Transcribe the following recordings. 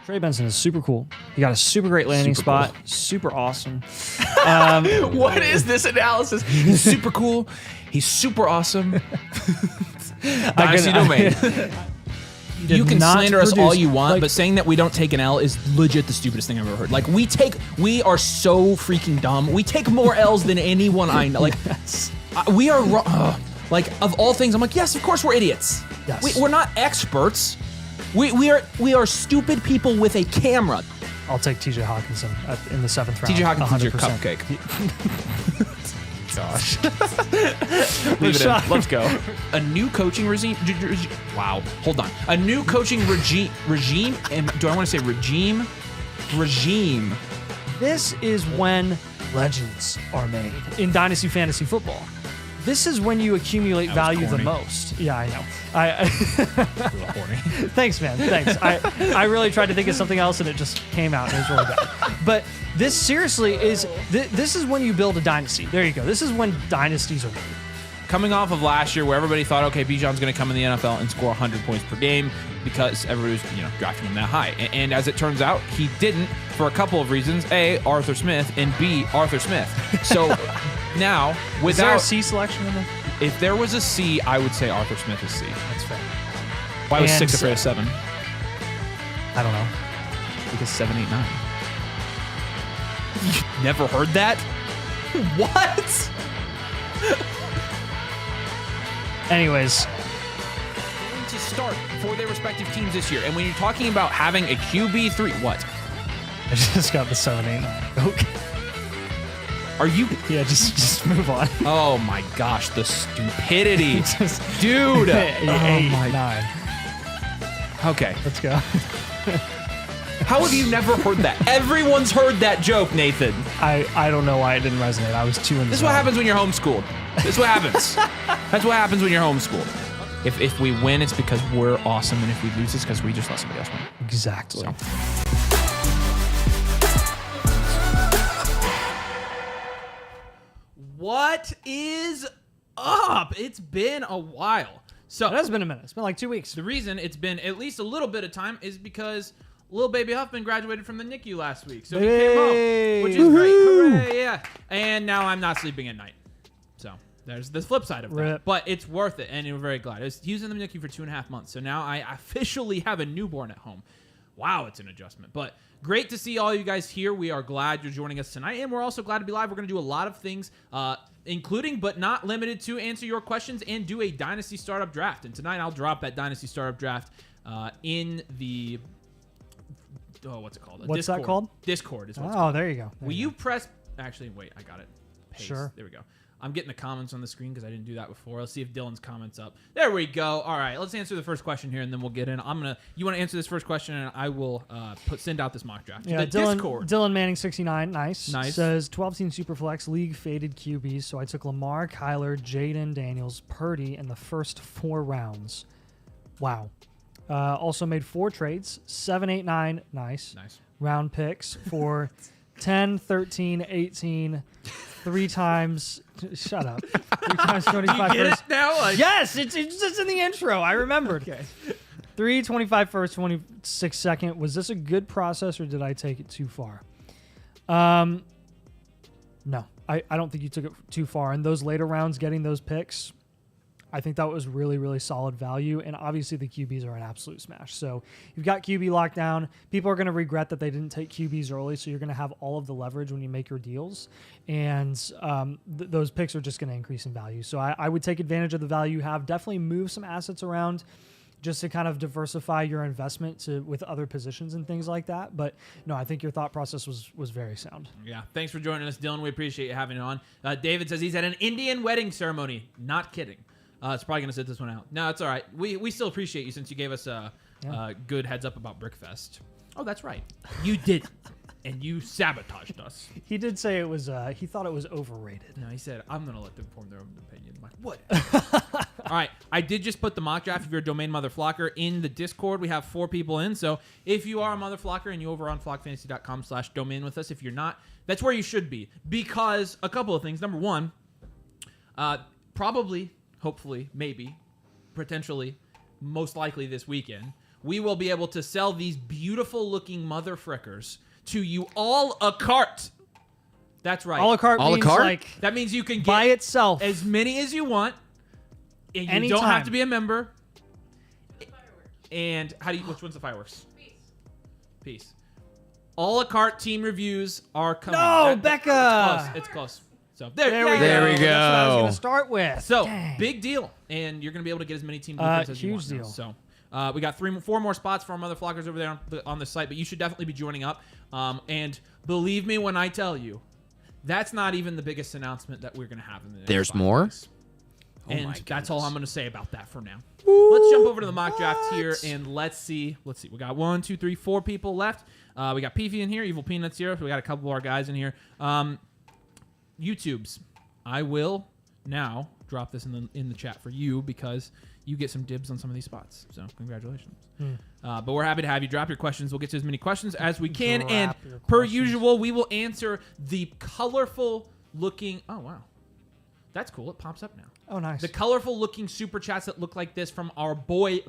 Trey Benson is super cool. He got a super great landing spot. Cool. Super awesome. What is this analysis? He's super cool. He's super awesome. Dynasty domain. You can slander us all you want, but saying that we don't take an L is legit the stupidest thing I've ever heard. Like, we are so freaking dumb. We take more L's than anyone I know. Like, we are wrong. Like, of all things, I'm like, yes, of course we're idiots. Yes. We're not experts. We are stupid people with a camera. I'll take T.J. Hawkinson in the 7th round. T.J. Hawkinson's 100%. your cupcake. Gosh. Leave it in. Let's go. A new coaching regime. Wow. Hold on. A new coaching regime. Do I want to say regime? Regime. This is when legends are made in Dynasty Fantasy Football. This is when you accumulate value the most. Yeah, I know. Thanks, man. Thanks. I really tried to think of something else and it just came out and it was really bad. But this seriously is, this is when you build a dynasty. There you go. This is when dynasties are made. Coming off of last year where everybody thought, okay, Bijan's going to come in the NFL and score 100 points per game because everybody was, drafting him that high. And as it turns out, he didn't for a couple of reasons. A, Arthur Smith, and B, Arthur Smith. So now, without... Is there a C selection in there? If there was a C, I would say Arthur Smith is C. That's fair. Why was 6 afraid of 7? I don't know. Because 7, 8, 9. You never heard that? What? Anyways. To start for their respective teams this year. And when you're talking about having a QB3, what? I just got the 7, 8, 9. Okay. Are you? Yeah, just move on. Oh my gosh, the stupidity. Dude. 8, 9. Okay. Let's go. How have you never heard that? Everyone's heard that joke, Nathan. I don't know why it didn't resonate. I was too in the This is what happens when you're homeschooled. This is what happens. That's what happens when you're homeschooled. If we win, it's because we're awesome, and if we lose, it's because we just let somebody else win. Exactly. So. What is up? It's been a while. So it has been a minute. It's been like 2 weeks. The reason it's been at least a little bit of time is because little baby Huffman graduated from the NICU last week. So he came home, which is great. Hooray, yeah. And now I'm not sleeping at night. So there's the flip side of that. But it's worth it, and we're very glad. He was in the NICU for 2.5 months. So now I officially have a newborn at home. Wow, it's an adjustment. But great to see all you guys here. We are glad you're joining us tonight, and we're also glad to be live. We're going to do a lot of things, including but not limited to answer your questions and do a Dynasty Startup Draft. And tonight I'll drop that Dynasty Startup Draft in the... Oh, what's it called? What's Discord. that called? Discord is what's called. Oh, there you go. Will you press... Actually, wait, I got it. Paste. Sure. There we go. I'm getting the comments on the screen because I didn't do that before. Let's see if Dylan's comments up. There we go. All right, let's answer the first question here, and then we'll get in. You want to answer this first question, and I will send out this mock draft. Yeah, the Discord. Dylan Manning 69, nice. Says 12-team Superflex league faded QBs, so I took Lamar, Kyler, Jaden Daniels, Purdy in the first 4 rounds. Wow. Also made 4 trades, 7, 8, 9, nice. Round picks for 10, 13, 18, 3 times. Shut up. 3 times 25 Do you get first. it now? Like, yes, it's just in the intro. I remembered. Okay. 3, 25 first, 26 second. Was this a good process or did I take it too far? No, I don't think you took it too far. In those later rounds, getting those picks, I think that was really, really solid value. And obviously the QBs are an absolute smash. So you've got QB locked down. People are going to regret that they didn't take QBs early. So you're going to have all of the leverage when you make your deals. And those picks are just going to increase in value. So I would take advantage of the value you have. Definitely move some assets around just to kind of diversify your investment with other positions and things like that. But no, I think your thought process was very sound. Yeah. Thanks for joining us, Dylan. We appreciate you having it on. David says he's at an Indian wedding ceremony. Not kidding. It's probably going to sit this one out. No, it's all right. We still appreciate you since you gave us a good heads up about Brickfest. Oh, that's right. You did. And you sabotaged us. He did say it was, he thought it was overrated. No, he said, I'm going to let them form their own opinion. I'm like, what? All right. I did just put the mock draft, if you're a domain mother flocker, in the Discord. We have 4 people in. So if you are a mother flocker and you over on flockfantasy.com/domain with us, if you're not, that's where you should be. Because a couple of things. Number one, probably, hopefully, maybe, potentially, most likely this weekend, we will be able to sell these beautiful looking mother frickers to you all a cart. That's right. A la carte means like that means you can get by itself as many as you want. And you anytime. don't have to be a member. And which one's the fireworks? Peace. A la carte team reviews are coming. No, Becca. It's close. So there we go. There we go. That's what I was going to start with. So Dang. big deal, and you're going to be able to get as many team blueprints as you want. Huge deal. Now. So we got 4 more spots for our mother flockers over there on the site, but you should definitely be joining up. And believe me when I tell you, that's not even the biggest announcement that we're going to have in the next There's 5 more? days. Oh And my that's all goodness. I'm going to say about that for now. Let's jump over to the mock draft here, and let's see. We got 1, 2, 3, 4 people left. We got Peefy in here, Evil Peanuts here. We got a couple of our guys in here. YouTubes. I will now drop this in the chat for you because you get some dibs on some of these spots. So congratulations. But we're happy to have you drop your questions. We'll get to as many questions as we can. And per usual, we will answer the colorful looking. Oh, wow. That's cool. It pops up now. Oh, nice. The colorful looking super chats that look like this from our boy,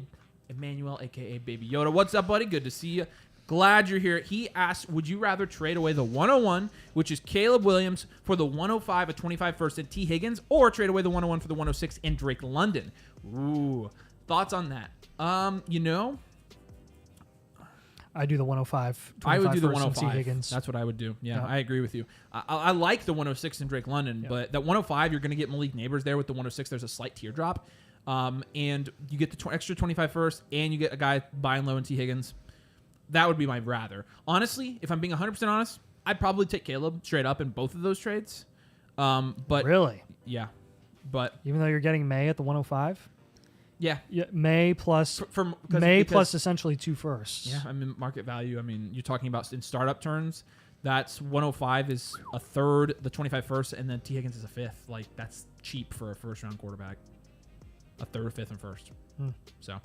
Emmanuel, a.k.a. Baby Yoda. What's up, buddy? Good to see you. Glad you're here. He asked, would you rather trade away the 101, which is Caleb Williams, for the 105, a 25 first, and T. Higgins, or trade away the 101 for the 106 and Drake London? Ooh. Thoughts on that? I do the 105. I would do the first and 105. T. Higgins. That's what I would do. Yeah, Yeah. I agree with you. I like the 106 and Drake London, but that 105, you're going to get Malik Neighbors there. With the 106, there's a slight teardrop. And you get the extra 25 first, and you get a guy buying low in T. Higgins. That would be my rather. Honestly, if I'm being 100% honest, I'd probably take Caleb straight up in both of those trades. But Really? Yeah. But Even though you're getting May at the 105? yeah. Yeah, May plus Because plus essentially 2 firsts. Yeah, I mean, market value. I mean, you're talking about in startup terms, that's 105 is a third, the 25 first, and then T. Higgins is a fifth. Like, that's cheap for a first-round quarterback. A third, fifth, and first. So,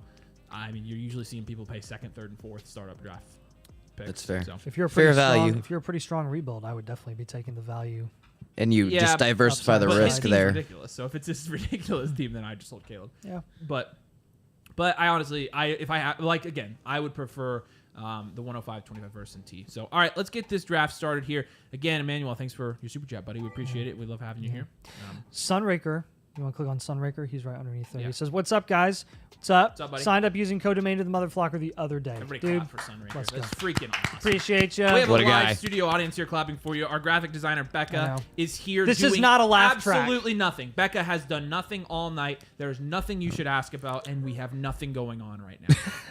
I mean, you're usually seeing people pay second, third, and fourth startup draft picks. That's fair. So. If you're a Fair pretty strong, value. if you're a pretty strong rebuild, I would definitely be taking the value. And you Yeah, just diversify the upside. But risk his team's there. ridiculous. So if it's this ridiculous team, then I just hold Caleb. Yeah. But I honestly, I would prefer the 105, 25 first and T. So, all right, let's get this draft started here. Again, Emmanuel, thanks for your super chat, buddy. We appreciate it. We love having you here. Sunraker. You want to click on Sunraker? He's right underneath there. Yeah. He says, "What's up, guys? What's up? What's up, buddy? Signed up using Codomain to the Mother Flocker the other day. Everybody Dude, clap for Sunraker. let's That's go. freaking awesome. Appreciate you. We have What a a live guy. studio audience here clapping for you. Our graphic designer, I Becca, know. is here This doing is not a laugh track. absolutely nothing. Becca has done nothing all night. There's nothing you should ask about, and we have nothing going on right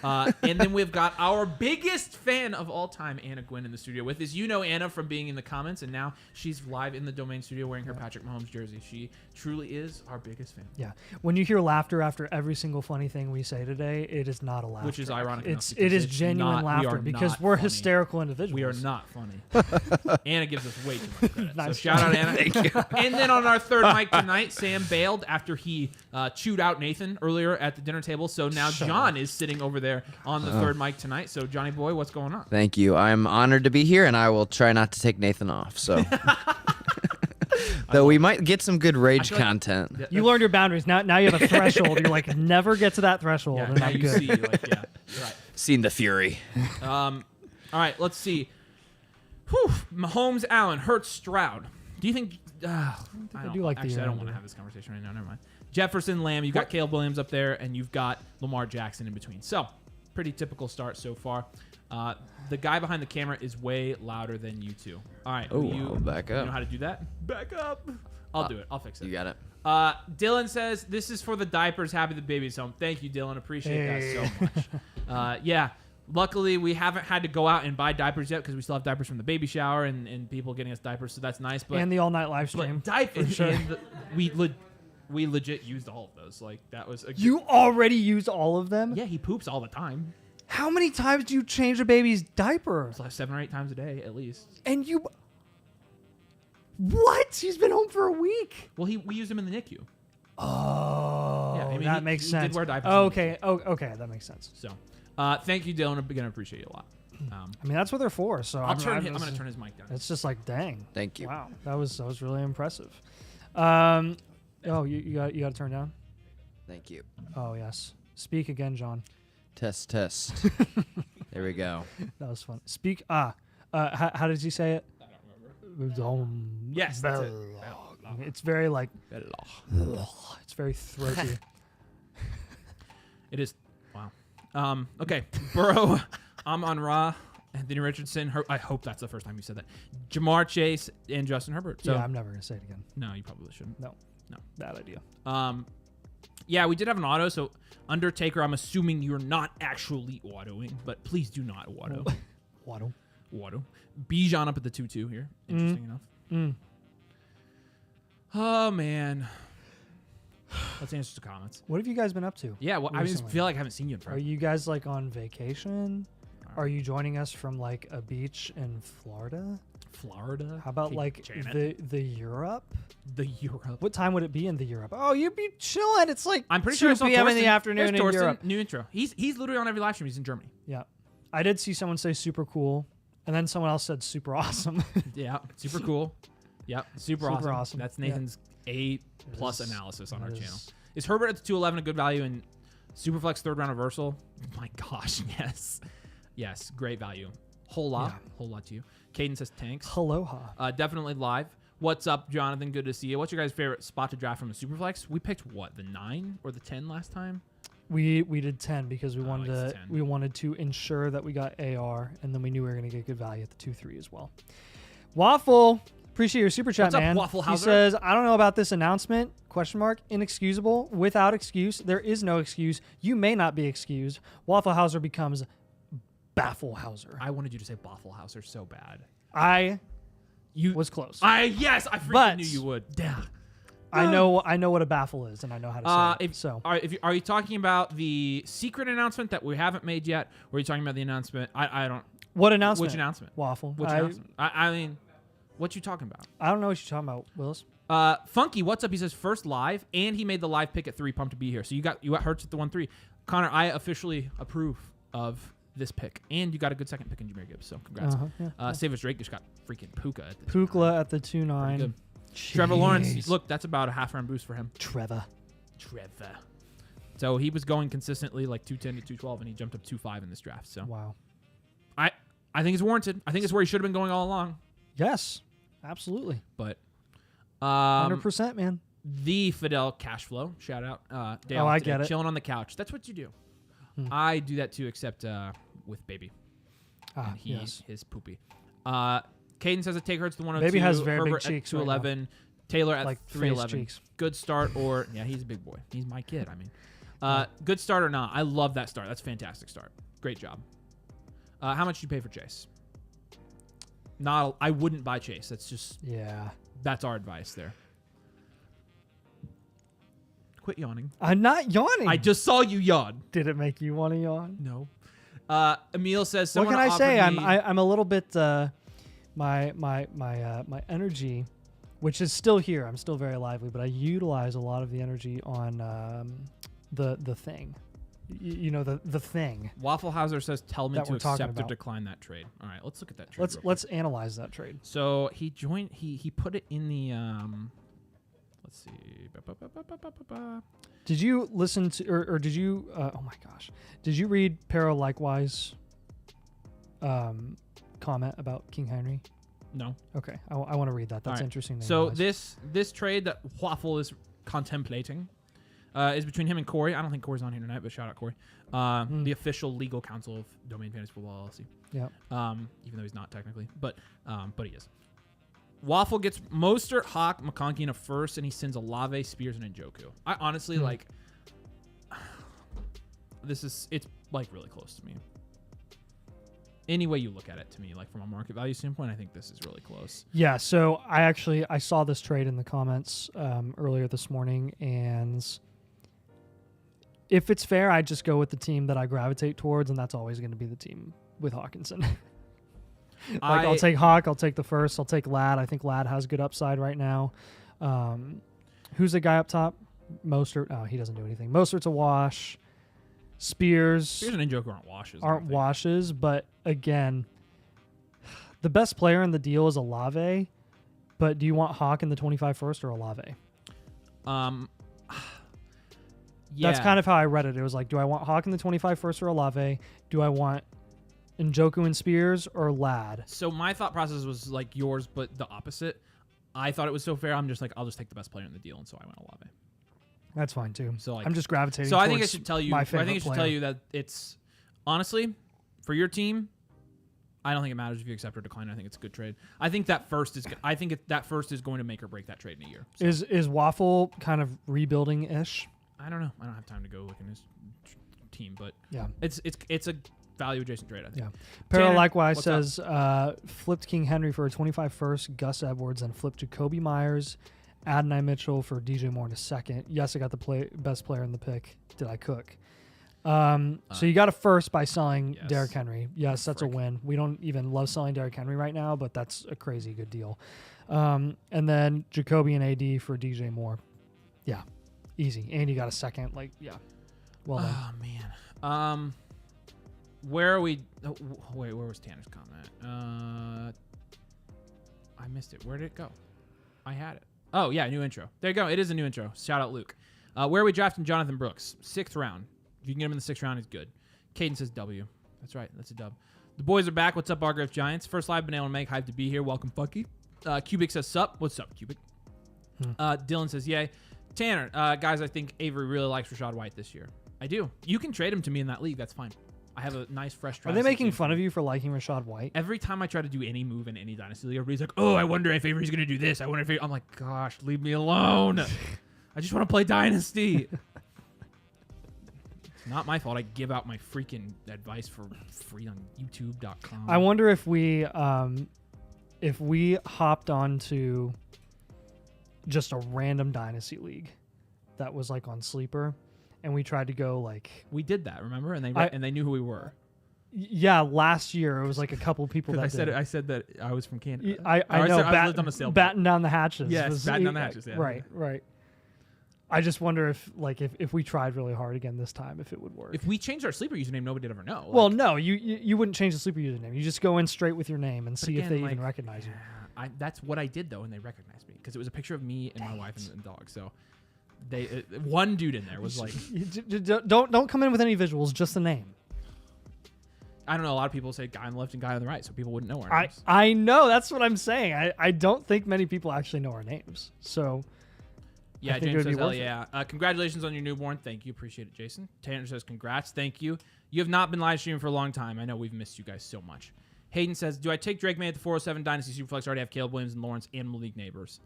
now. And then we've got our biggest fan of all time, Anna Gwynn, in the studio with us. You know Anna from being in the comments, and now she's live in the Domain studio wearing her Patrick Mahomes jersey. She truly is our biggest fan. Yeah. When you hear laughter after every single funny thing we say today, it is not a laugh Which is track. ironic enough It because is it's genuine not- we laughter are because not we're funny. hysterical individuals. We are not funny. Anna gives us way too much credit. Nice So shout job. out Anna. Thank you. And then on our third mic tonight, Sam bailed after he chewed out Nathan earlier at the dinner table. So now John is sitting over there on the third mic tonight. So Johnny boy, what's going on? Thank you. I'm honored to be here, and I will try not to take Nathan off. So, though we might get some good rage feel like- content. Yeah, You learned your boundaries. Now you have a threshold. You're like, never get to that threshold. yeah, and now I'm you good. see, like, yeah, right. Seen the fury. All right, let's see. Whew, Mahomes, Allen, Hurts, Stroud. Do you think? I do like the actually, I don't want to year-ender. have this conversation right now. Never mind. Jefferson, Lamb. You've got Caleb Williams up there, and you've got Lamar Jackson in between. So, pretty typical start so far. The guy behind the camera is way louder than you two. All right. Oh, you I'll back up. You know how to do that? Back up. I'll do it. I'll fix it. You got it. Dylan says, this is for the diapers. Happy the baby's home. Thank you, Dylan. Appreciate that so much. Yeah. Luckily, we haven't had to go out and buy diapers yet because we still have diapers from the baby shower and people getting us diapers, so that's nice. But And the all-night live stream. but diapers, sure. and we legit used all of those. Like, that was a You already used all of them? yeah, he poops all the time. How many times do you change a baby's diaper? It's like 7 or 8 times a day at least. And you... What? He's been home for a week. Well, we used him in the NICU. Oh, Yeah, I mean, that he- makes he sense. did wear diapers Oh, in the okay. Oh, okay, that makes sense. So, thank you, Dylan. I'm gonna appreciate you a lot. I mean, that's what they're for. So I'm I'm gonna turn his mic down. It's just like, dang. Thank you. Wow, that was really impressive. You got to turn down. Thank you. Oh yes. Speak again, John. Test. There we go. That was fun. How did you say it? I don't remember. Yes, that's it. It's very like, it's very throaty. It is. Wow. Okay. Burrow, Amon-Ra, Anthony Richardson. I hope that's the first time you said that. Jamar Chase and Justin Herbert. So, yeah, I'm never going to say it again. No, you probably shouldn't. No. Bad idea. Yeah, we did have an auto. So Undertaker, I'm assuming you're not actually autoing, but please do not auto. Auto. Bijan up at the 2-2 here. Interesting enough. Oh, man. Let's answer some comments. What have you guys been up to? Yeah, well, I just feel like I haven't seen you in forever. Are you guys like on vacation? Are you joining us from like a beach in Florida? How about like the Europe? The Europe. What time would it be in the Europe? Oh, you'd be chilling. It's like I'm pretty sure 2 p.m. in the afternoon in Europe. New intro. He's literally on every live stream. He's in Germany. Yeah. I did see someone say super cool, and then someone else said super awesome. Yeah, super cool. Yep, super awesome. That's Nathan's A+ analysis on our channel. Is Herbert at the 211 a good value in Superflex third round reversal? Oh my gosh, yes. Yes, great value. Whole lot to you. Caden says tanks. Aloha. Definitely live. What's up, Jonathan? Good to see you. What's your guys' favorite spot to draft from a Superflex? We picked what, the 9 or the 10 last time? We did 10 because we wanted to ensure that we got AR, and then we knew we were going to get good value at the 2-3 as well. Waffle, appreciate your super chat, What's up, man. Waffle He Hauser? says, I don't know about this announcement. ? Inexcusable. Without excuse. There is no excuse. You may not be excused. Waffle Hauser becomes Bafflehauser. I wanted you to say Boffelhauser so bad. You was close. I freaking knew you would. Yeah. I know what a baffle is, and I know how to say it. Are you talking about the secret announcement that we haven't made yet, or are you talking about the announcement? I don't. What announcement? Which announcement? Waffle. Which announcement? I mean, what you talking about? I don't know what you're talking about, Willis. Funky, what's up? He says first live, and he made the live pick at 3. Pumped to be here. So you got Hurts at the 1-3. Connor, I officially approve of this pick, and you got a good second pick in Jameer Gibbs. So congrats. Savage Drake just got freaking Puka. Pukla at the 2-9. Trevor Lawrence, look, that's about a half round boost for him. Trevor. So he was going consistently like 210 to 212, and he jumped up 2.5 in this draft. So wow. I think it's warranted. I think it's where he should have been going all along. Yes, absolutely. But 100%, man. The Fidel Cashflow, shout out. Day off I today, get it. Chilling on the couch. That's what you do. I do that too, except with Baby. And his poopy. Caden says it take Hurts to 102. Baby has very Herbert big cheeks. At 211. Taylor at like 311. Good start or he's a big boy. He's my kid. I mean, good start or not? I love that start. That's a fantastic start. Great job. How much did you pay for Chase? I wouldn't buy Chase. That's just that's our advice there. Quit yawning. I'm not yawning. I just saw you yawn. Did it make you want to yawn? No. Emil says, what can I say? I'm a little bit my energy, which is still here. I'm still very lively, but I utilize a lot of the energy on the thing. The thing. Waffle Hauser says, tell me that to we're talking accept or about. decline that trade. All right, let's look at that trade. Let's analyze that trade. So he joined. He put it in the. Let's see. Did you listen to or did you? Oh my gosh! Did you read Pero likewise? Comment about King Henry. No. Okay, I want to read that. That's interesting. So this trade that Waffle is contemplating is between him and Corey. I don't think Corey's on here tonight, but shout out Corey. The official legal counsel of Domain Fantasy Football LLC. Yeah. Even though he's not technically, but he is. Waffle gets Mostert, Hawk, McConkey in a first, and he sends Olave, Spears, and Njoku. I honestly like. It's like really close to me. Any way you look at it, to me, like from a market value standpoint, I think this is really close. Yeah. So I saw this trade in the comments earlier this morning, and if it's fair, I just go with the team that I gravitate towards, and that's always going to be the team with Hawkinson. I'll take Hawk. I'll take the first. I'll take Ladd. I think Ladd has good upside right now. Who's the guy up top? Mostert. Oh, he doesn't do anything. Mostert's a wash. Spears and Njoku aren't washes. Aren't washes, but again, the best player in the deal is Olave. But do you want Hawk in the 25 first or Olave? That's kind of how I read it. It was like, do I want Hawk in the 25 first or Olave? Do I want Njoku and Spears or Lad? So my thought process was like yours, but the opposite. I thought it was so fair. I'm just like, I'll just take the best player in the deal, and so I went Olave. That's fine too. So like, I'm just gravitating. So I think I towards should tell you. my I favorite think I should player. tell you that it's honestly for your team. I don't think it matters if you accept or decline. I think it's a good trade. I think that first is. I think that first is going to make or break that trade in a year. So. Is Waffle kind of rebuilding ish? I don't know. I don't have time to go look in his team, but Yeah, it's a value adjacent trade. I think. yeah. Pero Tanner, likewise what's says flipped King Henry for a 25 first, Gus Edwards, and flipped Jacoby Myers, Adonai Mitchell for DJ Moore in a second. Yes, I got the best player in the pick. Did I cook? So you got a first by selling yes. Derrick Henry. Yes, that's Frick. a win. We don't even love selling Derrick Henry right now, but that's a crazy good deal. And then Jacoby and AD for DJ Moore. Yeah, easy. And you got a second. Like, yeah. Well done. Oh man. Where are we? Oh, wait, where was Tanner's comment? I missed it. Where did it go? I had it. Oh yeah, new intro. There you go. It is a new intro. Shout out Luke. Where are we drafting Jonathan Brooks? 6th round. If you can get him in the 6th round, he's good. Caden says W. That's right. That's a dub. The boys are back. What's up, Bargrave Giants? First live been able to make. Hyped to be here. Welcome, Funky. Cubic says sup. What's up, Cubic? Dylan says yay. Tanner, guys, I think Avery really likes Rashad White this year. I do. You can trade him to me in that league. That's fine. I have a nice fresh. Are they making fun of you for liking Rashad White? Every time I try to do any move in any dynasty league, everybody's like, "Oh, I wonder if Avery's going to do this. I wonder if I'm like, gosh, leave me alone. I just want to play dynasty." It's not my fault. I give out my freaking advice for free on YouTube.com. I wonder if we hopped onto just a random dynasty league that was like on Sleeper, and we tried to go like We did that, remember? And they knew who we were. yeah, last year it was like a couple people that I said that I was from Canada. I know. I lived on a sailboat. Batting down the hatches. Yes, batting down the hatches. Yeah. Right. I just wonder if we tried really hard again this time, if it would work. If we changed our sleeper username, nobody'd ever know. Well, no, you wouldn't change the sleeper username. You just go in straight with your name and see if again, they even recognize you. That's what I did though, and they recognized me because it was a picture of me and my wife and dog. So they one dude in there was like, Don't come in with any visuals, just the name. I don't know. A lot of people say guy on the left and guy on the right, so people wouldn't know our names. I know, that's what I'm saying. I don't think many people actually know our names. So Yeah, I think it James would be says, hell worth it. yeah. Congratulations on your newborn. Thank you. Appreciate it, Jason. Tanner says, congrats. Thank you. You have not been live streaming for a long time. I know we've missed you guys so much. Hayden says, do I take Drake May at the 407 Dynasty Superflex? I already have Caleb Williams and Lawrence and Malik Neighbors.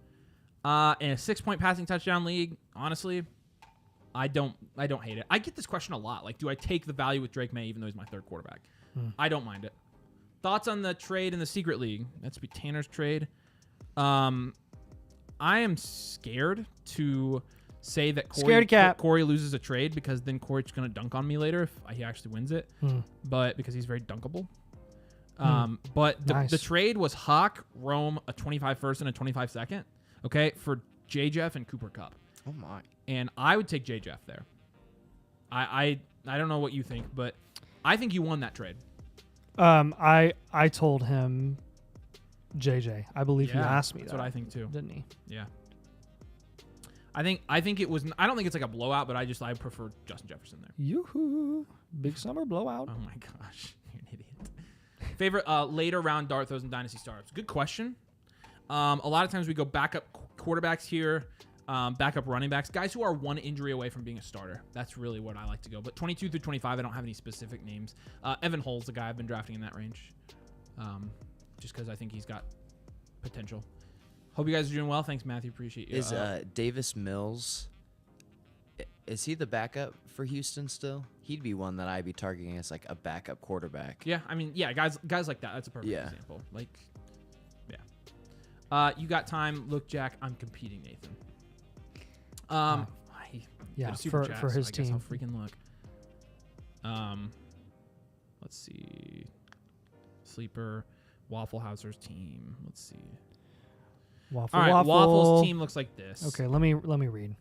In a 6-point passing touchdown league, honestly, I don't hate it. I get this question a lot. Like, do I take the value with Drake May even though he's my 3rd quarterback? I don't mind it. Thoughts on the trade in the secret league? That's be Tanner's trade. I am scared to say that Corey loses a trade because then Corey's going to dunk on me later if he actually wins it. But because he's very dunkable. But the trade was Hawk, Rome, a 25 first and a 25 second. Okay, for J. Jeff and Cooper Kupp. Oh my! And I would take J. Jeff there. I don't know what you think, but I think you won that trade. I told him JJ. I believe he asked me that's that. What I think too. Didn't he? Yeah. I think it was. I don't think it's like a blowout, but I prefer Justin Jefferson there. Yoo-hoo. Big summer blowout. Oh my gosh, you're an idiot. Favorite later round dart throws and dynasty startups. Good question. A lot of times we go backup quarterbacks here, backup running backs, guys who are one injury away from being a starter. That's really what I like to go. But 22 through 25, I don't have any specific names. Evan Hull's the guy I've been drafting in that range, just because I think he's got potential. Hope you guys are doing well. Thanks, Matthew. Appreciate you. Is Davis Mills? Is he the backup for Houston still? He'd be one that I'd be targeting as like a backup quarterback. Yeah, I mean, yeah, guys like that. That's a perfect example. Like, yeah. You got time? Look, Jack, I'm competing, Nathan. For his so I guess team. I'll freaking look. Let's see. Sleeper, Waffle House's team. Let's see. All right, Waffle's team looks like this. Okay, let me read.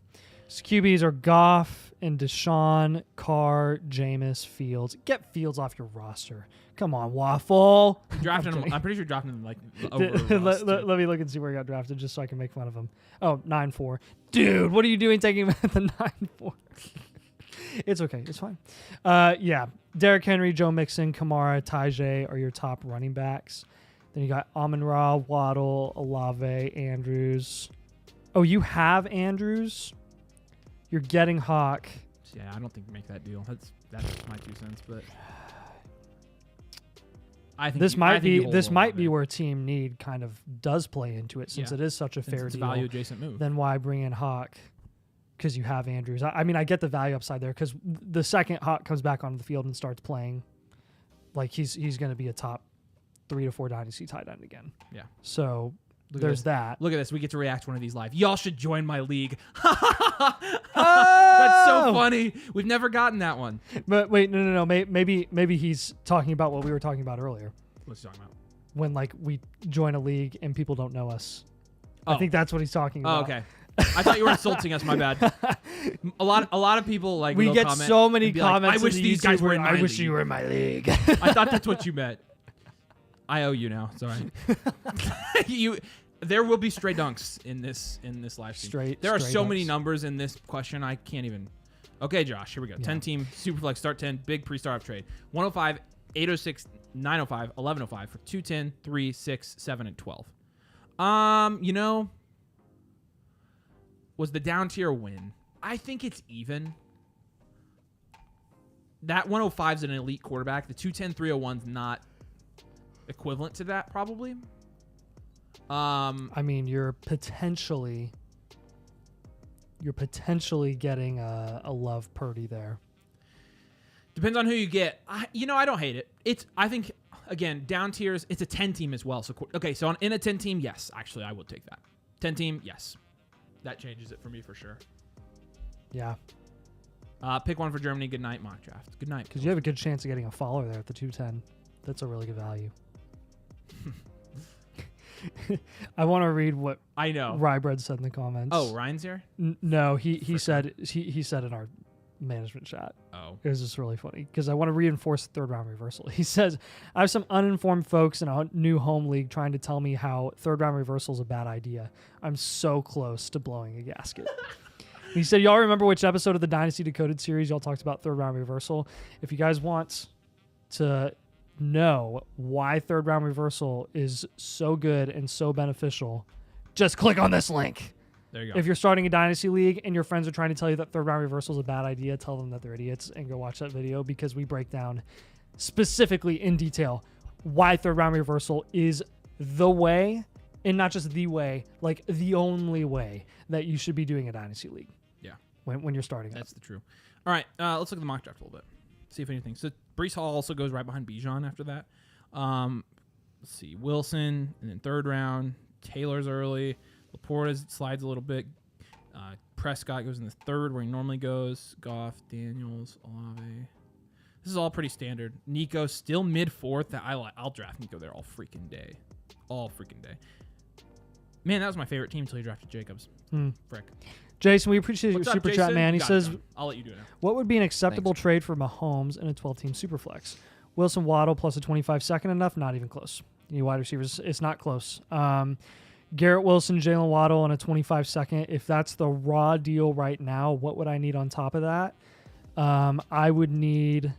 His QBs are Goff and Deshaun, Carr, Jameis, Fields. Get Fields off your roster. Come on, Waffle. Drafting him. I'm pretty sure drafting him like over let me look and see where he got drafted just so I can make fun of him. Oh, 9-4. Dude, what are you doing taking him at the 9-4? It's okay. It's fine. Yeah. Derrick Henry, Joe Mixon, Kamara, Tajay are your top running backs. Then you got Amon-Ra, Waddle, Olave, Andrews. Oh, you have Andrews? You're getting Hawk. Yeah, I don't think you make that deal. That's my 2 cents, but I think This might be where where team need kind of does play into it, since Yeah. it is such a fair it's a deal. value adjacent move. Then why bring in Hawk? Because you have Andrews. I mean, I get the value upside there, because the second Hawk comes back onto the field and starts playing, like he's going to be a top 3 to 4 dynasty tight end again. Yeah. So Look at there's this. that. Look at this. We get to react to one of these live. Y'all should join my league. That's so funny. We've never gotten that one. But wait, no. Maybe he's talking about what we were talking about earlier, What's he talking about? when like we join a league and people don't know us. I Oh. think that's what he's talking Oh, about. okay. I thought you were insulting us. My bad. A lot of people like We will get comment so many and be like, comments. I wish in the these guys YouTube were in where, my I wish league." you were in my league. I thought that's what you meant. I owe you now. Sorry. There will be stray dunks in this live stream. There are Stray so many dunks. numbers in this question. I can't even. Okay, Josh. Here we go. Yeah. 10 team Superflex start 10 big pre-startup trade. 105, 806, 905, 1105 for 210, 3, 6, 7, and 12. Was the down tier a win? I think it's even. That 105 is an elite quarterback. The 210, 301's not equivalent to that, probably. I mean, you're potentially getting a Love Purdy there. Depends on who you get. I don't hate it. I think, again, down tiers, it's a 10 team as well. So, okay, so in a 10 team, yes, actually, I would take that. 10 team, yes. That changes it for me for sure. Yeah, Pick one for Germany. Good night, mock draft. Good night. because you have a good chance of getting a follower there at the 210. That's a really good value. I want to read what I know. Rybread said in the comments. Oh, Ryan's here? No, he said he said in our management chat. Oh. It was just really funny because I want to reinforce the third round reversal. He says, I have some uninformed folks in a new home league trying to tell me how third round reversal is a bad idea. I'm so close to blowing a gasket. He said, y'all remember which episode of the Dynasty Decoded series y'all talked about third round reversal? If you guys want to know why third round reversal is so good and so beneficial, just click on this link. There you go. If you're starting a dynasty league and your friends are trying to tell you that third round reversal is a bad idea, tell them that they're idiots and go watch that video, because we break down specifically in detail why third round reversal is the way, and not just the way, like the only way that you should be doing a dynasty league. Yeah. When you're starting. That's the true. All right, let's look at the mock draft a little bit. See if anything. So Breece Hall also goes right behind Bijan after that. Let's see. Wilson, and then third round. Taylor's early. Laporta slides a little bit. Prescott goes in the third where he normally goes. Goff, Daniels, Olave. This is all pretty standard. Nico still mid-4th. I'll draft Nico there all freaking day. All freaking day. Man, that was my favorite team until you drafted Jacobs. Frick. Jason, we appreciate What's your up, super Jason? chat, man. He Got it says, done. I'll let you do it now. what would be an acceptable Thanks. trade for Mahomes in a 12-team superflex? Wilson, Waddle plus a 25-second enough? Not even close. You need wide receivers. It's not close. Garrett Wilson, Jalen Waddle, and a 25-second. If that's the raw deal right now, what would I need on top of that? I would need...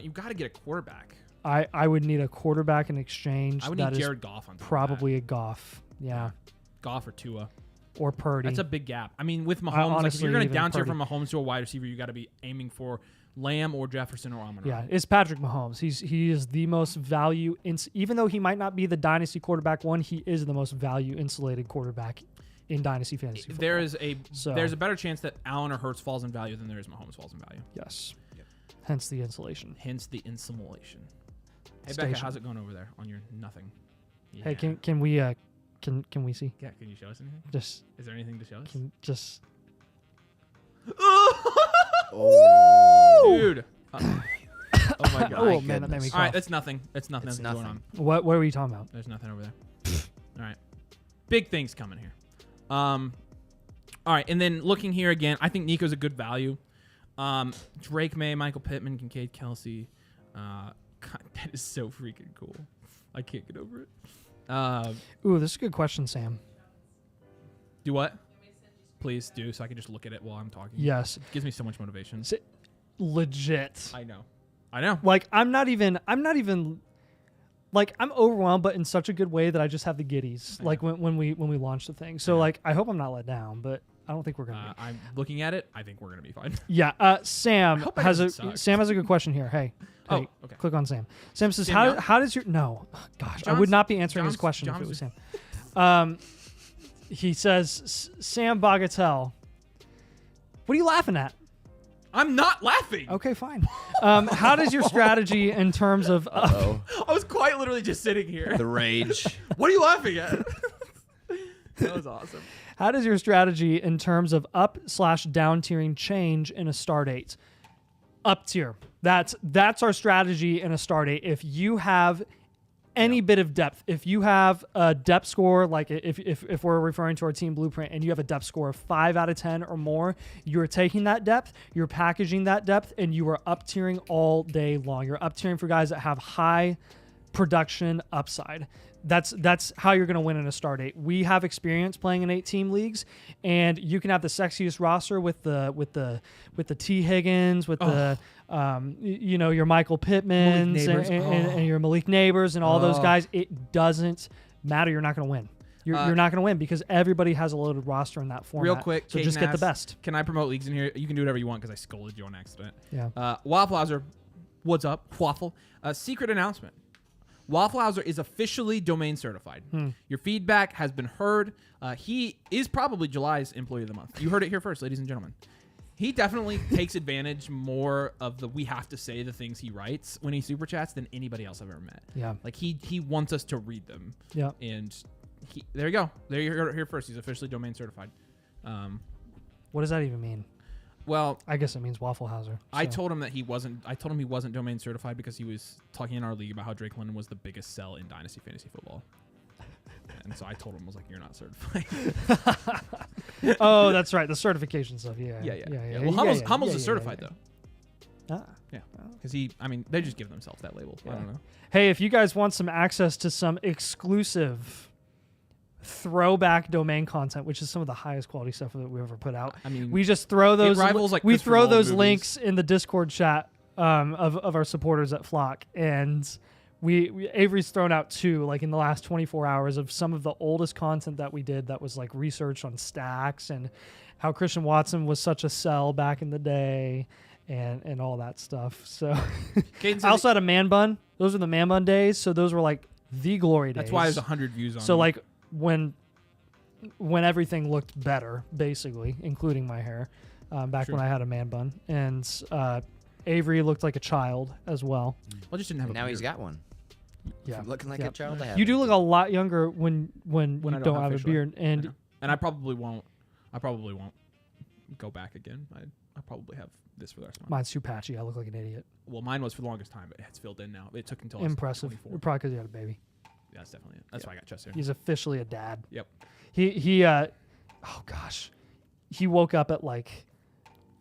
You've got to get a quarterback. I would need a quarterback in exchange. I would that need is Jared Goff on top probably a Goff. Yeah. Goff or Tua. Or Purdy. That's a big gap. I mean, with Mahomes, like if honestly, you're going to even down tier Purdy. from Mahomes to a wide receiver, you got to be aiming for Lamb or Jefferson or Amon-Ra. Yeah, it's Patrick Mahomes. He is the most value, even though he might not be the dynasty quarterback one, he is the most value insulated quarterback in dynasty fantasy football. There's a better chance that Allen or Hurts falls in value than there is Mahomes falls in value. Yes. Hence the insulation. Hence the insulation. Hey Station. Becca, how's it going over there on your nothing? Yeah. Hey, can we can we see? Yeah, can you show us anything? Just Is there anything to show us? just Oh. Dude. Oh my god. oh man, that made me goodness. cough. All right, that's nothing. That's nothing. It's Nothing's going nothing. on. What are we talking about? There's nothing over there. All right. Big things coming here. All right, and then looking here again, I think Nico's a good value. Drake May, Michael Pittman, Kincaid, Kelsey. God, that is so freaking cool. I can't get over it. Ooh, this is a good question, Sam. Do what? Please do, so I can just look at it while I'm talking. Yes. It gives me so much motivation. Legit. I know. Like I'm not even like I'm overwhelmed, but in such a good way that I just have the giddies. Like when we launch the thing. So like I hope I'm not let down, but I don't think we're gonna. I'm looking at it. I think we're gonna be fine. Yeah. Sam hope it has doesn't suck. Sam has a good question here. Hey. Oh, okay. Click on Sam. Sam says, Sam Young? how does your no? Gosh, I John's- would not be answering his John's- question if it John's- was Sam. He says, Sam Bagatelle. What are you laughing at? I'm not laughing. Okay, fine. How does your strategy in terms of Oh, I was quite literally just sitting here. the rage. What are you laughing at? That was awesome. how does your strategy in terms of up/down tiering change in a start 8? Up tier. That's our strategy in a start 8. If you have any bit of depth, if you have a depth score, like if we're referring to our team blueprint and you have a depth score of 5 out of 10 or more, you're taking that depth, you're packaging that depth, and you are up tiering all day long. You're up tiering for guys that have high production upside. That's how you're going to win in a start 8. We have experience playing in 8-team leagues, and you can have the sexiest roster with the T Higgins, with the your Michael Pittmans and your Malik Neighbors and all those guys. It doesn't matter. You're not going to win. You're not going to win because everybody has a loaded roster in that format. Real quick, so Caden just get the asks, best. Can I promote leagues in here? You can do whatever you want because I scolded you on accident. Yeah. Waffle Hauser, what's up? Waffle. Secret announcement. Waffle Hauser is officially domain certified. Your feedback has been heard. He is probably July's Employee of the Month. You heard it here first, ladies and gentlemen. He definitely takes advantage more of the we have to say the things he writes when he super chats than anybody else I've ever met. Yeah. Like he wants us to read them. Yeah. And there you go. There you heard it here first. He's officially domain certified. What does that even mean? Well, I guess it means Waffle Hauser. I so. told him that he wasn't. I told him he wasn't domain certified because he was talking in our league about how Drake London was the biggest sell in Dynasty fantasy football. And so I told him, I was like, "You're not certified." Oh, that's right. The certification stuff. Yeah. Yeah. Well, Hummel's is certified though. Ah. Yeah, because they just give themselves that label. I don't know. Hey, if you guys want some access to some exclusive throwback domain content, which is some of the highest quality stuff that we've ever put out, I mean, we just throw those. rivals like we Christopher throw Nolan those movies. links in the Discord chat of our supporters at Flock, and we Avery's thrown out 2 like in the last 24 hours of some of the oldest content that we did that was like research on stacks and how Christian Watson was such a sell back in the day. And all that stuff. So I also had a man bun. Those were the man bun days. So those were like the glory days. That's why there's 100 views on. So like when everything looked better, basically, including my hair, back True. when I had a man bun, and Avery looked like a child as well. Well, just didn't have. Now a he's beard. got one. Yeah, From looking like yeah. a child. You do look a lot younger when you I don't have a facial hair. beard, and I probably won't. I probably won't go back again. I probably have this for the rest of my life. mine's too patchy. I look like an idiot. Well, mine was for the longest time, but it's filled in now. It took until I was Impressive. 24. Probably because you had a baby. Yeah, that's definitely it. That's why I got chest hair. He's officially a dad. Yep. He oh gosh, he woke up at like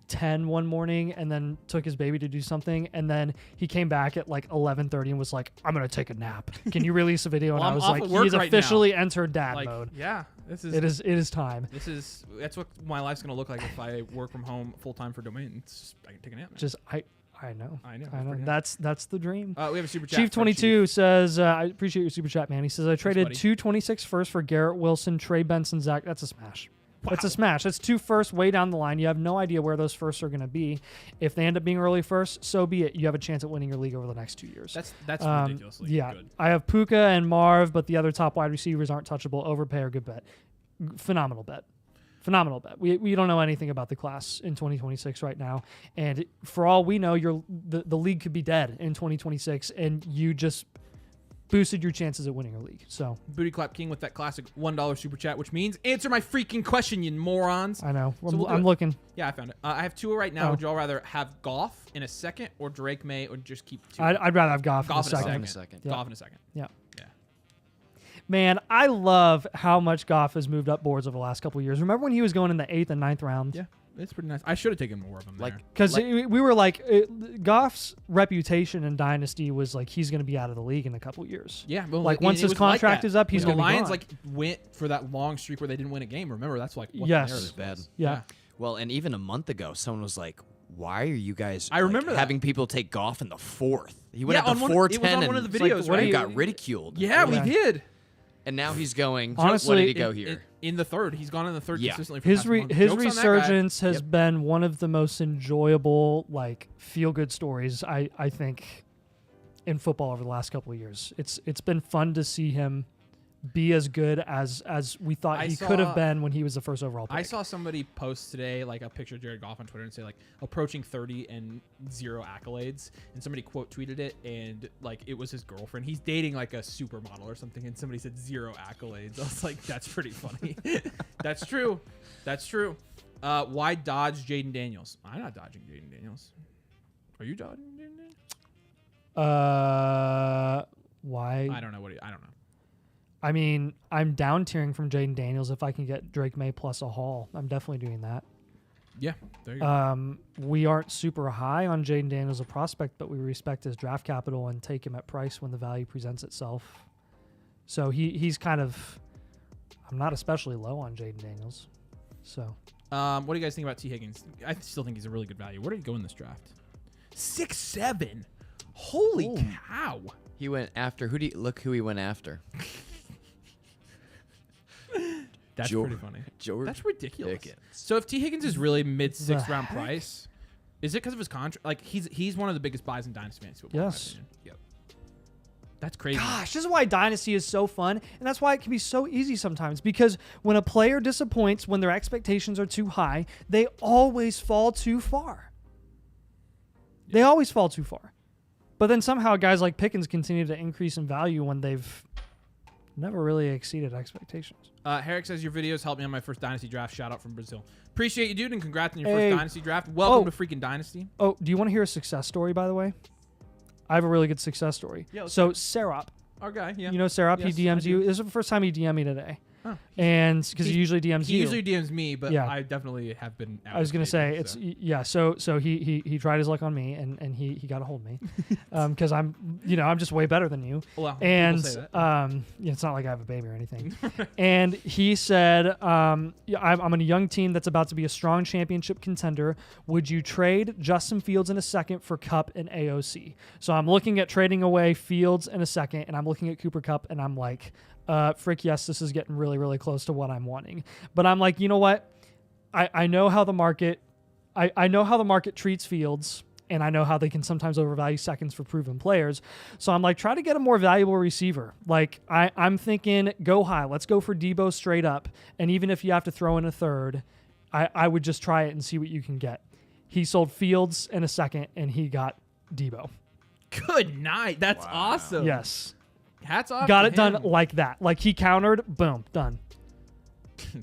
10 one morning and then took his baby to do something, and then he came back at like 11:30 and was like, "I'm gonna take a nap. Can you release a video?" Well, and I I'm was off like, of work "He's right officially entered dad Like, mode. yeah, this is It is time." That's what my life's gonna look like if I work from home full time for domain. It's just, I can take a nap. Now. Just I know. I know. It's pretty That's the dream. we have a super chat. Chief from 22 says, "I appreciate your super chat, man." He says, "I traded buddy. 226 first for Garrett Wilson, Trey Benson, Zach." That's a smash. That's a smash. That's 2 firsts way down the line. You have no idea where those firsts are going to be. If they end up being early first, so be it. You have a chance at winning your league over the next 2 years. That's ridiculously good. I have Puka and Marv, but the other top wide receivers aren't touchable. Overpay or good bet. Phenomenal bet. We don't know anything about the class in 2026 right now, and for all we know, the league could be dead in 2026, and you just boosted your chances at winning a league. So Booty Clap King with that classic $1 super chat, which means answer my freaking question, you morons. I know. So we'll do I'm it. looking. Yeah, I found it. I have 2 right now. Oh. Would y'all rather have Goff in a second or Drake May, or just keep 2? I'd rather have Goff in a Goff in a second. second. second. Yeah. Goff in a second. Yeah. Yeah. Man, I love how much Goff has moved up boards over the last couple of years. Remember when he was going in the 8th and 9th round? Yeah. It's pretty nice. I should have taken more of them Like, there. Because we were like, Goff's reputation in Dynasty was like he's going to be out of the league in a couple years. Yeah, well, Like it- once it his was like contract that. is up, he's When going to the be Lions gone. like went for that long streak where they didn't win a game. Remember, that's like what Yes. the narrative Bad. was. Yeah. Well, and even a month ago, someone was like, "Why are you guys?" I remember that. having people take Goff in the 4th. He went Yeah, up to on one- 410 it was on and one of the It's like, videos, what right? do got ridiculed. Yeah, we Yeah. did. And now he's going. Honestly, what did he go here? In the third, he's gone in the third Yeah. consistently. For His the past month. his Jokes on that guy. resurgence has Yep. been one of the most enjoyable, like feel good stories I think in football over the last couple of years. It's been fun to see him be as good as we thought I he could have saw- been when he was the first overall pick. I saw somebody post today like a picture of Jared Goff on Twitter and say like approaching 30 and 0 accolades, and somebody quote tweeted it, and like it was his girlfriend. He's dating like a supermodel or something, and somebody said 0 accolades. I was like, that's pretty funny. That's true. That's true. Why dodge Jaden Daniels? I'm not dodging Jaden Daniels. Are you dodging Jaden Daniels? Why? I don't know I don't know. I mean, I'm down tiering from Jaden Daniels if I can get Drake May plus a haul. I'm definitely doing that. Yeah, there you go. We aren't super high on Jaden Daniels, a prospect, but we respect his draft capital and take him at price when the value presents itself. So he's kind of. I'm not especially low on Jaden Daniels. So What do you guys think about T. Higgins? I still think he's a really good value. Where did he go in this draft? 6'7". Holy cow! He went after. Look who he went after? That's George- pretty funny. George That's ridiculous. Pickens. So if T. Higgins is really mid The 6th round heck? price, is it because of his contract? Like he's one of the biggest buys in Dynasty fantasy football. Yes. In my opinion. Yep. That's crazy. gosh, this is why Dynasty is so fun, and that's why it can be so easy sometimes. Because when a player disappoints, when their expectations are too high, they always fall too far. They always fall too far. But then somehow guys like Pickens continue to increase in value when they've never really exceeded expectations. Herrick says your videos helped me on my first Dynasty draft. Shout out from Brazil. Appreciate you, dude, and congrats on your Hey. first Dynasty draft. Welcome Oh. to freaking Dynasty. Oh, do you want to hear a success story, by the way? I have a really good success story. Yeah, let's So, Serap, Our guy, yeah. you know Serap, Yes, he DMs I you. do. This is the first time he DM'd me today. Oh, And because he he- usually DMs he you. usually DMs me, but Yeah. I definitely have been. I was gonna say outdated, it's so. so he tried his luck on me and he got a hold of me because I'm just way better than you Well, and people say that. it's not like I have a baby or anything and he said I'm on a young team that's about to be a strong championship contender. Would you trade Justin Fields in a second for Kupp and AOC? So I'm looking at trading away Fields in a second and I'm looking at Cooper Kupp and I'm like, frick yes, this is getting really, really close to what I'm wanting. But I'm like, you know what? I know how the market I know how the market treats Fields, and I know how they can sometimes overvalue seconds for proven players. So I'm like, try to get a more valuable receiver. Like I'm thinking go high. Let's go for Debo straight up. And even if you have to throw in a third, I would just try it and see what you can get. He sold Fields in a second and he got Debo. Good night. That's Wow. awesome. Yes. Hats off. Got to it done him. like that. Like he countered, boom, done.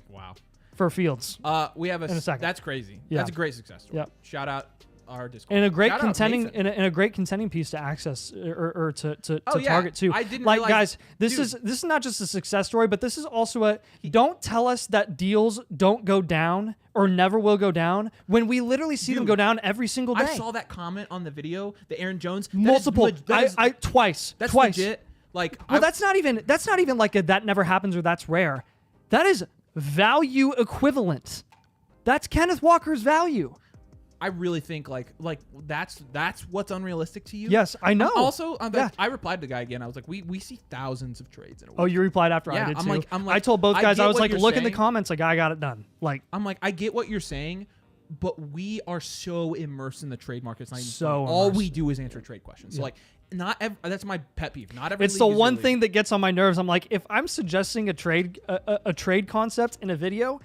Wow. For Fields. We have In a second. That's crazy. Yeah. That's a great success story. Yep. Shout out our Discord. And a great Shout out contending Nathan. and a great contending piece to access or to Oh, yeah. target too. I didn't like realize- guys, this dude. is not just a success story, but this is also a don't tell us that deals don't go down or never will go down when we literally see them Dude, go down every single day. I saw that comment on the video, the Aaron Jones. That is multiple. leg- that is- I twice. that's twice. legit. Like, Well, that's not even like a that never happens or that's rare. That is value equivalent. That's Kenneth Walker's value. I really think like that's what's unrealistic to you. Yes, I know. Also, Yeah. I replied to the guy again. I was like, we see thousands of trades in a week. Oh, you replied after Yeah, I did I'm too. like- I told both I guys, get I was what like, you're look in the saying. comments. Like, I got it done. Like, I'm like, I get what you're saying, but we are so immersed in the trade market. It's not even So funny. All we immersed. do is answer trade questions. So Yeah. like, that's my pet peeve. Not every it's league the is one your thing league. that gets on my nerves. I'm like, if I'm suggesting a trade concept in a video,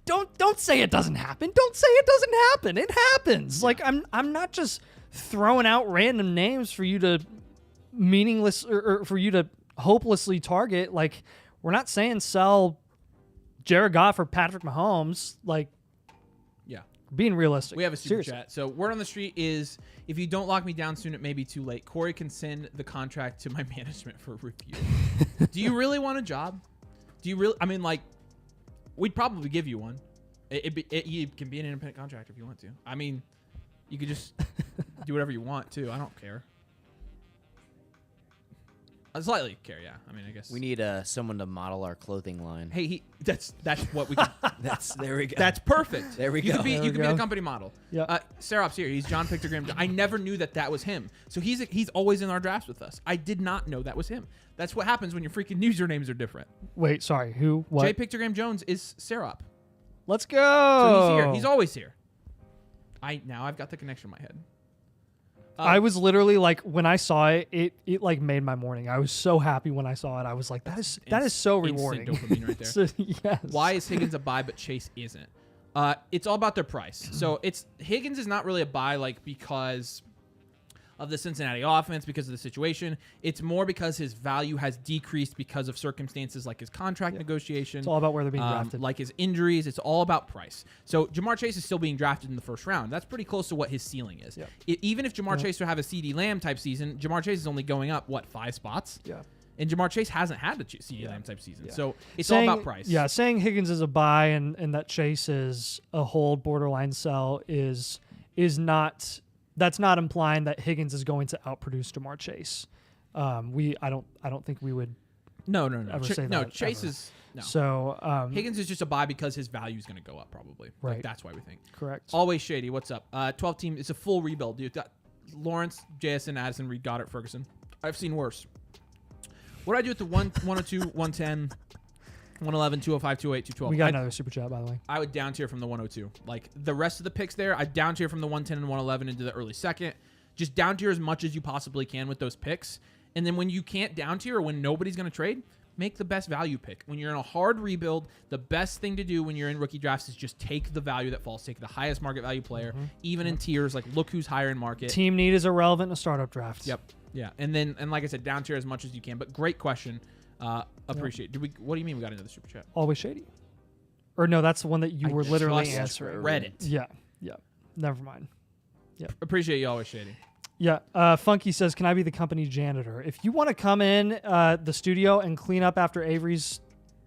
don't say it doesn't happen. Don't say it doesn't happen. It happens. Like I'm not just throwing out random names for you to meaningless or for you to hopelessly target. Like we're not saying sell Jared Goff or Patrick Mahomes. Like Yeah. being realistic. We have a super Seriously. chat. So word on the street is if you don't lock me down soon, it may be too late. Corey can send the contract to my management for review. Do you really want a job? Do you really? I mean, like, we'd probably give you one. You can be an independent contractor if you want to. I mean, you could just do whatever you want too. I don't care. I slightly care, yeah. I mean, I guess We need someone to model our clothing line. Hey, that's what we. Can, There we go. that's perfect. There we You go. could be There you we could be go. the company model. Yeah. Serop's here. He's John Pictogram. I never knew that was him. So he's always in our drafts with us. I did not know that was him. That's what happens when your freaking usernames are different. Wait, sorry. Who? What? Jay Pictogram Jones is Serop. Let's go. So he's here. He's always here. Now I've got the connection in my head. I was literally like, when I saw it, it like made my morning. I was so happy when I saw it. I was like, that is so instant rewarding. dopamine right there. So, yes. Why is Higgins a buy but Chase isn't? It's all about their price. So Higgins is not really a buy like because of the Cincinnati offense, because of the situation. It's more because his value has decreased because of circumstances like his contract negotiation. It's all about where they're being drafted. Like his injuries. It's all about price. So Jamar Chase is still being drafted in the first round. That's pretty close to what his ceiling is. Yeah. Even if Jamar Chase would have a CD Lamb type season, Jamar Chase is only going up, 5 spots? Yeah. And Jamar Chase hasn't had the CD Lamb type season. Yeah. So it's all about price. Yeah, saying Higgins is a buy and that Chase is a hold borderline sell is not. That's not implying that Higgins is going to outproduce Jamar Chase. I don't think we would. No. Ever say no, that, Chase ever. is no. So Higgins is just a buy because his value is going to go up probably. Right. Like, that's why we think. correct. Always Shady. What's up? 12 team. It's a full rebuild, dude. Lawrence, JSN, Addison, Reed, Goddard, Ferguson. I've seen worse. What do I do with the 102, 110, 111, 205, 208, 212? We got another super chat, by the way. I would down tier from the 102. Like the rest of the picks there, I down tier from the 110 and 111 into the early second. Just down tier as much as you possibly can with those picks. And then when you can't down tier or when nobody's going to trade, make the best value pick. When you're in a hard rebuild, the best thing to do when you're in rookie drafts is just take the value that falls. Take the highest market value player, even in tiers. Like look who's higher in market. Team need is irrelevant in a startup draft. Yep. Yeah. And like I said, down tier as much as you can. But great question. Appreciate. What do you mean we got another super chat? Always Shady. Or no, that's the one that you I were literally just answering. read it. Yeah. Never mind. Appreciate you always Shady. Yeah. Funky says, can I be the company janitor? If you want to come in the studio and clean up after Avery's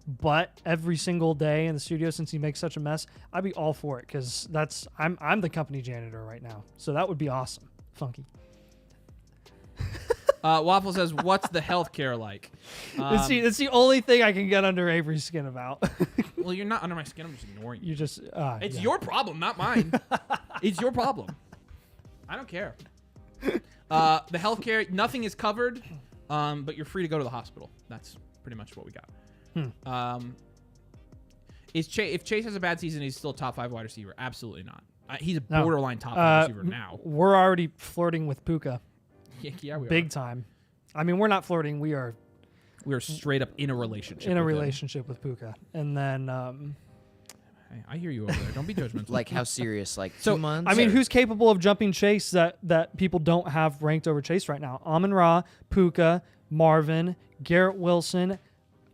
butt every single day in the studio since he makes such a mess, I'd be all for it because I'm the company janitor right now. So that would be awesome. Funky. Waffle says, what's the healthcare like? It's the only thing I can get under Avery's skin about. Well, you're not under my skin. I'm just ignoring you. You just It's your problem, not mine. It's your problem. I don't care. The healthcare, nothing is covered, but you're free to go to the hospital. That's pretty much what we got. If Chase has a bad season, he's still a top 5 wide receiver. Absolutely not. He's a borderline top 5 receiver now. We're already flirting with Puka. Yeah, we Big are. time. I mean, we're not flirting. We are We are straight up in a relationship. in a with him. relationship with Puka. And then, Hey, I hear you over there. Don't be judgmental. Like how serious? Like So, 2 months? I mean, or- who's capable of jumping Chase that people don't have ranked over Chase right now? Amon-Ra, Puka, Marvin, Garrett Wilson.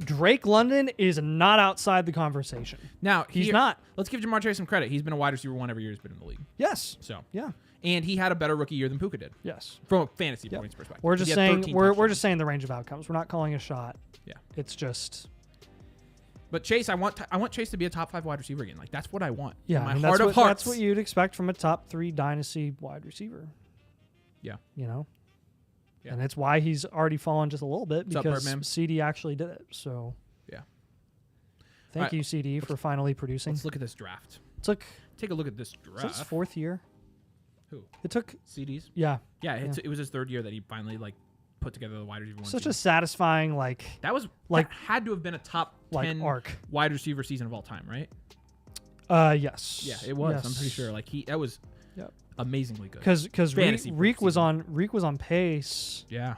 Drake London is not outside the conversation. Now He's not. Let's give Jamar Chase some credit. He's been a wide receiver 1 every year he's been in the league. Yes. So Yeah. and he had a better rookie year than Puka did Yes. from a fantasy Yep. points perspective. We're He just had saying 13 we're touchdowns. just saying the range of outcomes. We're not calling a shot. Yeah. It's just But Chase, I want Chase to be a top 5 wide receiver again. Like that's what I want. yeah. In my I mean, heart that's of what, hearts. that's what you'd expect from a top 3 dynasty wide receiver. Yeah. You know. Yeah. And it's why he's already fallen just a little bit What's up, because Birdman? CD actually did it. So Yeah. thank Alright, you, CD, for finally producing. Let's look at this draft. Took Take a look at this is draft. this 4th year. Who? It took CDs? yeah. Yeah, it was his 3rd year that he finally like put together the wide receiver 1 Such team. a satisfying That was like- that had to have been a top 10 arc. wide receiver season of all time, right? Yes. Yeah, it was. Yes. I'm pretty sure. Like that was Yep. amazingly good. Because Fantasy Reek was season. on pace Yeah.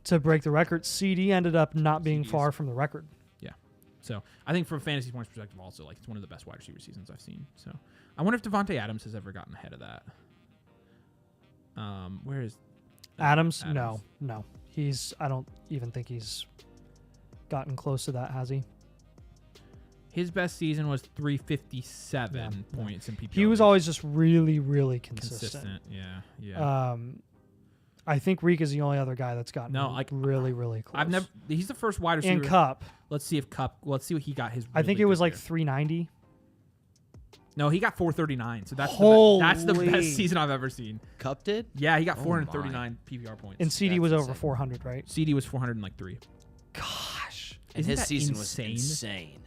to break the record. CD ended up not being CDs. far from the record. Yeah. So I think from a fantasy points perspective, also like it's one of the best wide receiver seasons I've seen. So I wonder if Devontae Adams has ever gotten ahead of that. Where is Adams? No. I don't even think he's gotten close to that, has he? His best season was 357 Yeah. points in PPR. He was always just really, really consistent. Yeah. I think Reek is the only other guy that's gotten really, really close. He's the first wide receiver. And Cup. Let's see what he got his. I think really it was good like year. 390. No, he got 439. So that's that's the Holy. best season I've ever seen. Cup did? Yeah, he got Oh 439 PPR points. And CD That's was over insane. 400, right? CD was 403. Gosh. And Isn't his that season insane? was insane.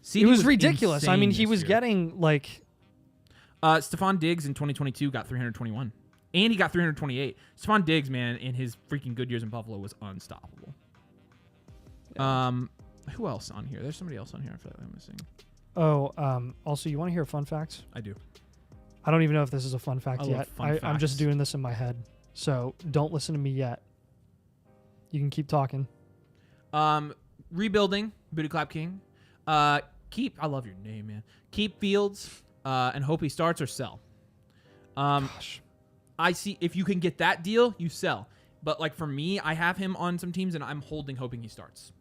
CD It was ridiculous. I insane mean, he this was year. getting like Stephon Diggs in 2022 got 321. And he got 328. Stephon Diggs, man, in his freaking good years in Buffalo was unstoppable. Who else on here? There's somebody else on here I feel like I'm missing. Also, you want to hear a fun fact? I do. I don't even know if this is a fun fact I love yet. fun I'm just facts. doing this in my head. So don't listen to me yet. You can keep talking. Rebuilding, Booty Clap King. I love your name, man. Keep Fields and hope he starts or sell. Gosh. I see if you can get that deal, you sell. But like for me, I have him on some teams and I'm hoping he starts.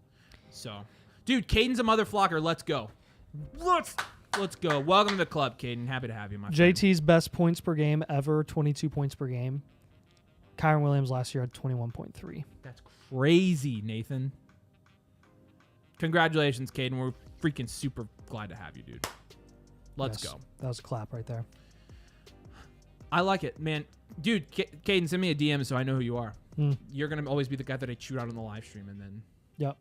So, dude, Caden's a mother flocker. Let's go. Let's go. Welcome to the club, Caden. Happy to have you, my friend. JT's best points per game ever, 22 points per game. Kyron Williams last year had 21.3. That's crazy, Nathan. Congratulations, Caden. We're freaking super glad to have you, dude. Let's Yes, go. That was a clap right there. I like it, man. Dude, Caden, send me a DM so I know who you are. Hmm. You're going to always be the guy that I shoot out on the live stream. And then Yep.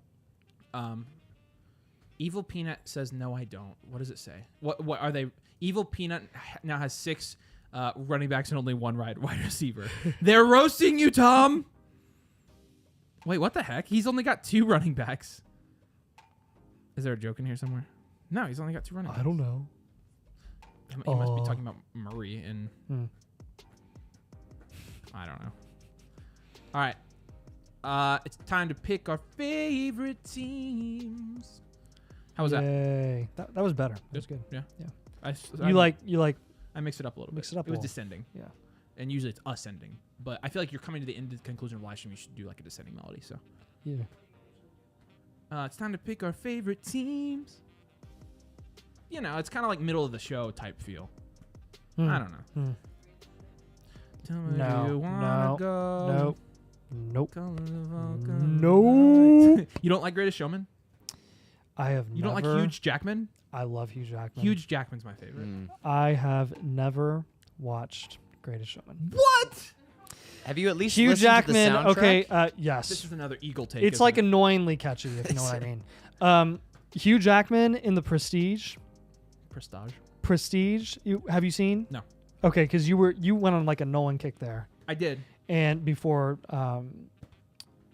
Evil Peanut says, no, I don't. What does it say? What are they? Evil Peanut now has 6 running backs and only 1 wide receiver. They're roasting you, Tom. Wait, what the heck? He's only got 2 running backs. Is there a joke in here somewhere? No, he's only got 2 running backs. I don't know. He must be talking about Murray and I don't know. All right. It's time to pick our favorite teams. How was that? Yay. That was better. That was good. Yeah. Yeah. I You like mix it up a little bit. Mix it up It was a little. descending. Yeah. And usually it's ascending. But I feel like you're coming to the end of the conclusion of live stream. You should do like a descending melody. So Yeah. it's time to pick our favorite teams. You know, it's kind of like middle of the show type feel. I don't know. Tell me, No, do you wanna no, go? Nope. Color of all No. night. You don't like Greatest Showman? I have You never. don't like Huge Jackman? I love Hugh Jackman. Huge Jackman's my favorite. I have never watched Greatest Showman. What? Have you at least Hugh listened Jackman. to the soundtrack? Okay. Yes. This is another Eagle take. It's isn't like it? annoyingly catchy, if you know what I mean. Hugh Jackman in The Prestige. Prestige. Have you seen? No. Okay, because you went on like a Nolan kick there, I did. and before,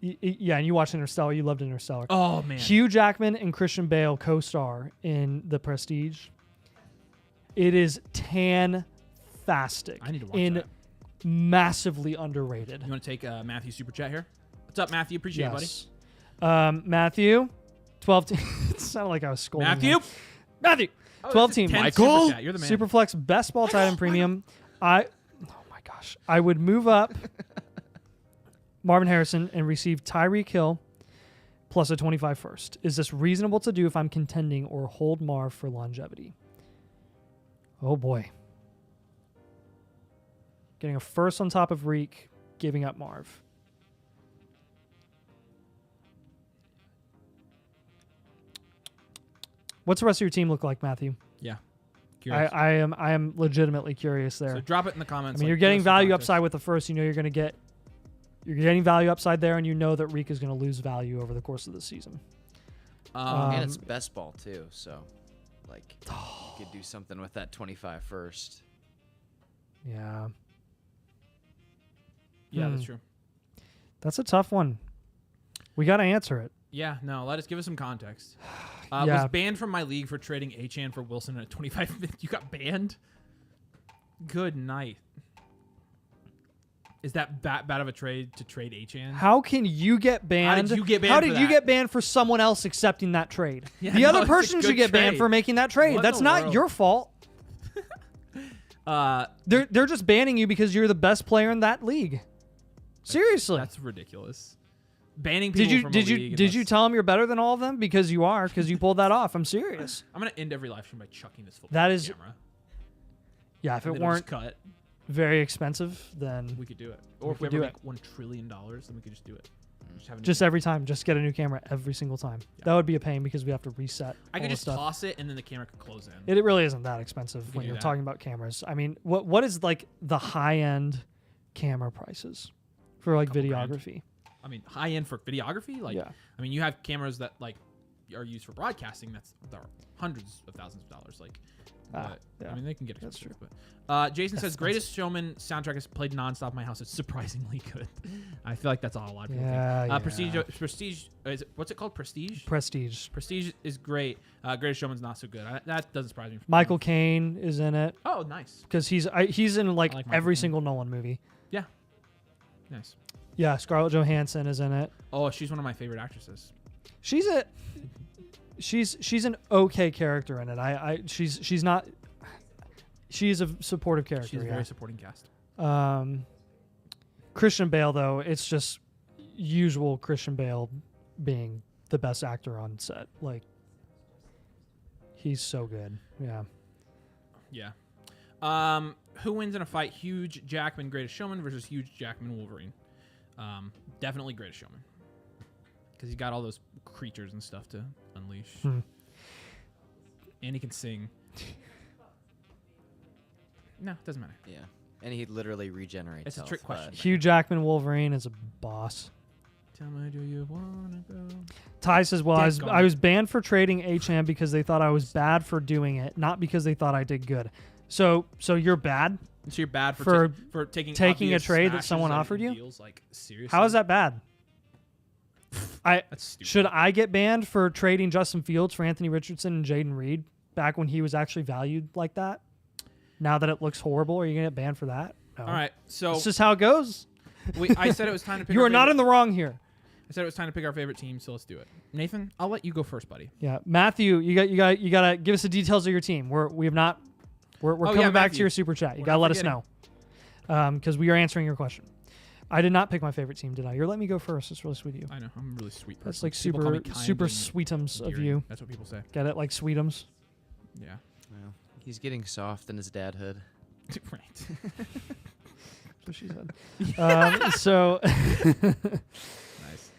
yeah, and you watched Interstellar. You loved Interstellar. Oh man. Hugh Jackman and Christian Bale co-star in The Prestige. It is fantastic. I need to watch and that. massively underrated. You want to take Matthew super chat here? What's up, Matthew? Appreciate it, buddy. Yes. Matthew, 12 team. It sounded like I was scolding Matthew. him. Matthew. Oh, 12 that's a team. 10 Michael? super chat. You're the man. Superflex best ball tight end premium. Oh my gosh. I would move up Marvin Harrison and receive Tyreek Hill plus a 25 first. Is this reasonable to do if I'm contending or hold Marv for longevity? Oh boy. Getting a first on top of Reek, giving up Marv. What's the rest of your team look like, Matthew? Yeah. Curious. I am legitimately curious there. So drop it in the comments. I mean, like, you're getting give us some value context. upside with the first. You know you're getting value upside there, and you know that Reek is going to lose value over the course of the season. And it's best ball too, so like you could do something with that 25 first. Yeah, Yeah, that's true. that's a tough one. We got to answer it. Yeah, no, give us some context. Yeah. Was banned from my league for trading Achan for Wilson at 25. You got banned? Good night. Is that bad of a trade to trade Achan? How can you get banned? How did you get banned How for did you that? get banned for someone else accepting that trade? Yeah, the no, other it's a person good should get banned trade. for making that trade. What in That's the not world? your fault. They're just banning you because you're the best player in that league. Seriously. That's ridiculous. Banning people from a league did you unless- tell them you're better than all of them? Because you are, because you pulled that off. I'm serious. I'm gonna end every live stream by chucking this football That on is- camera. Yeah, if And it then it'll weren't just cut. very expensive, then We could do it. Or if could we do ever it. make $1 trillion, then we could just do it. Just every time, just get a new camera every single time. Yeah. That would be a pain because we have to reset. I all could the just stuff. toss it and then the camera could close in. It really isn't that expensive can when do you're that. talking about cameras. I mean, what is like the high end camera prices for like Couple grand. videography? I mean, high end for videography. Like, Yeah. I mean, you have cameras that like are used for broadcasting. They're hundreds of thousands of dollars. Like, but, yeah. I mean, they can get That's expensive. But Jason says, "Greatest Showman soundtrack is played nonstop in my house. It's surprisingly good." I feel like that's all a lot of people Yeah, think. yeah. Prestige. What's it called? Prestige. Prestige. Prestige is great. Greatest Showman's not so good. That doesn't surprise me. Michael Caine is in it Oh, nice. because he's in like I like Michael every Caine. single Nolan movie. Yeah. Nice. Yeah, Scarlett Johansson is in it. Oh, she's one of my favorite actresses. She's an okay character in it. She's not. She's a supportive character. She's a yeah. very supporting cast. Christian Bale, though, it's just usual Christian Bale being the best actor on set. Like, he's so good. Yeah. Yeah. Who wins in a fight? Huge Jackman, Greatest Showman versus Huge Jackman, Wolverine. Definitely Greatest Showman. Because he's got all those creatures and stuff to unleash. And he can sing. No, it doesn't matter. Yeah. And he literally regenerates. It's a health, trick but- question. Hugh Jackman Wolverine is a boss. Tell me, do you wanna go? Ty says, well, Dead I was banned for trading HM because they thought I was bad for doing it, not because they thought I did good. So you're bad? So you're bad For for taking taking a obvious trade that smashes someone and offered you? deals, like, seriously? How is that bad? That's stupid. Should I get banned for trading Justin Fields for Anthony Richardson and Jaden Reed back when he was actually valued like that? Now that it looks horrible, are you going to get banned for that? No. All right, so It's just how it goes. I said it was time to pick. You our are not favorite- in the wrong here. I said it was time to pick our favorite team, so let's do it. Nathan, I'll let you go first, buddy. Yeah, Matthew, you got to give us the details of your team. We're coming yeah, back to Matthew. your super chat. You We're got to not let us forgetting. know because we are answering your question. I did not pick my favorite team, did I? You're letting me go first. It's really sweet of you. I know I'm a really sweet person. That's like People call me super kind super and sweetums of endearing. you. That's what people say. Get it? Like sweetums. Yeah. Well, he's getting soft in his dadhood. Right. That's what she said. So, Nice.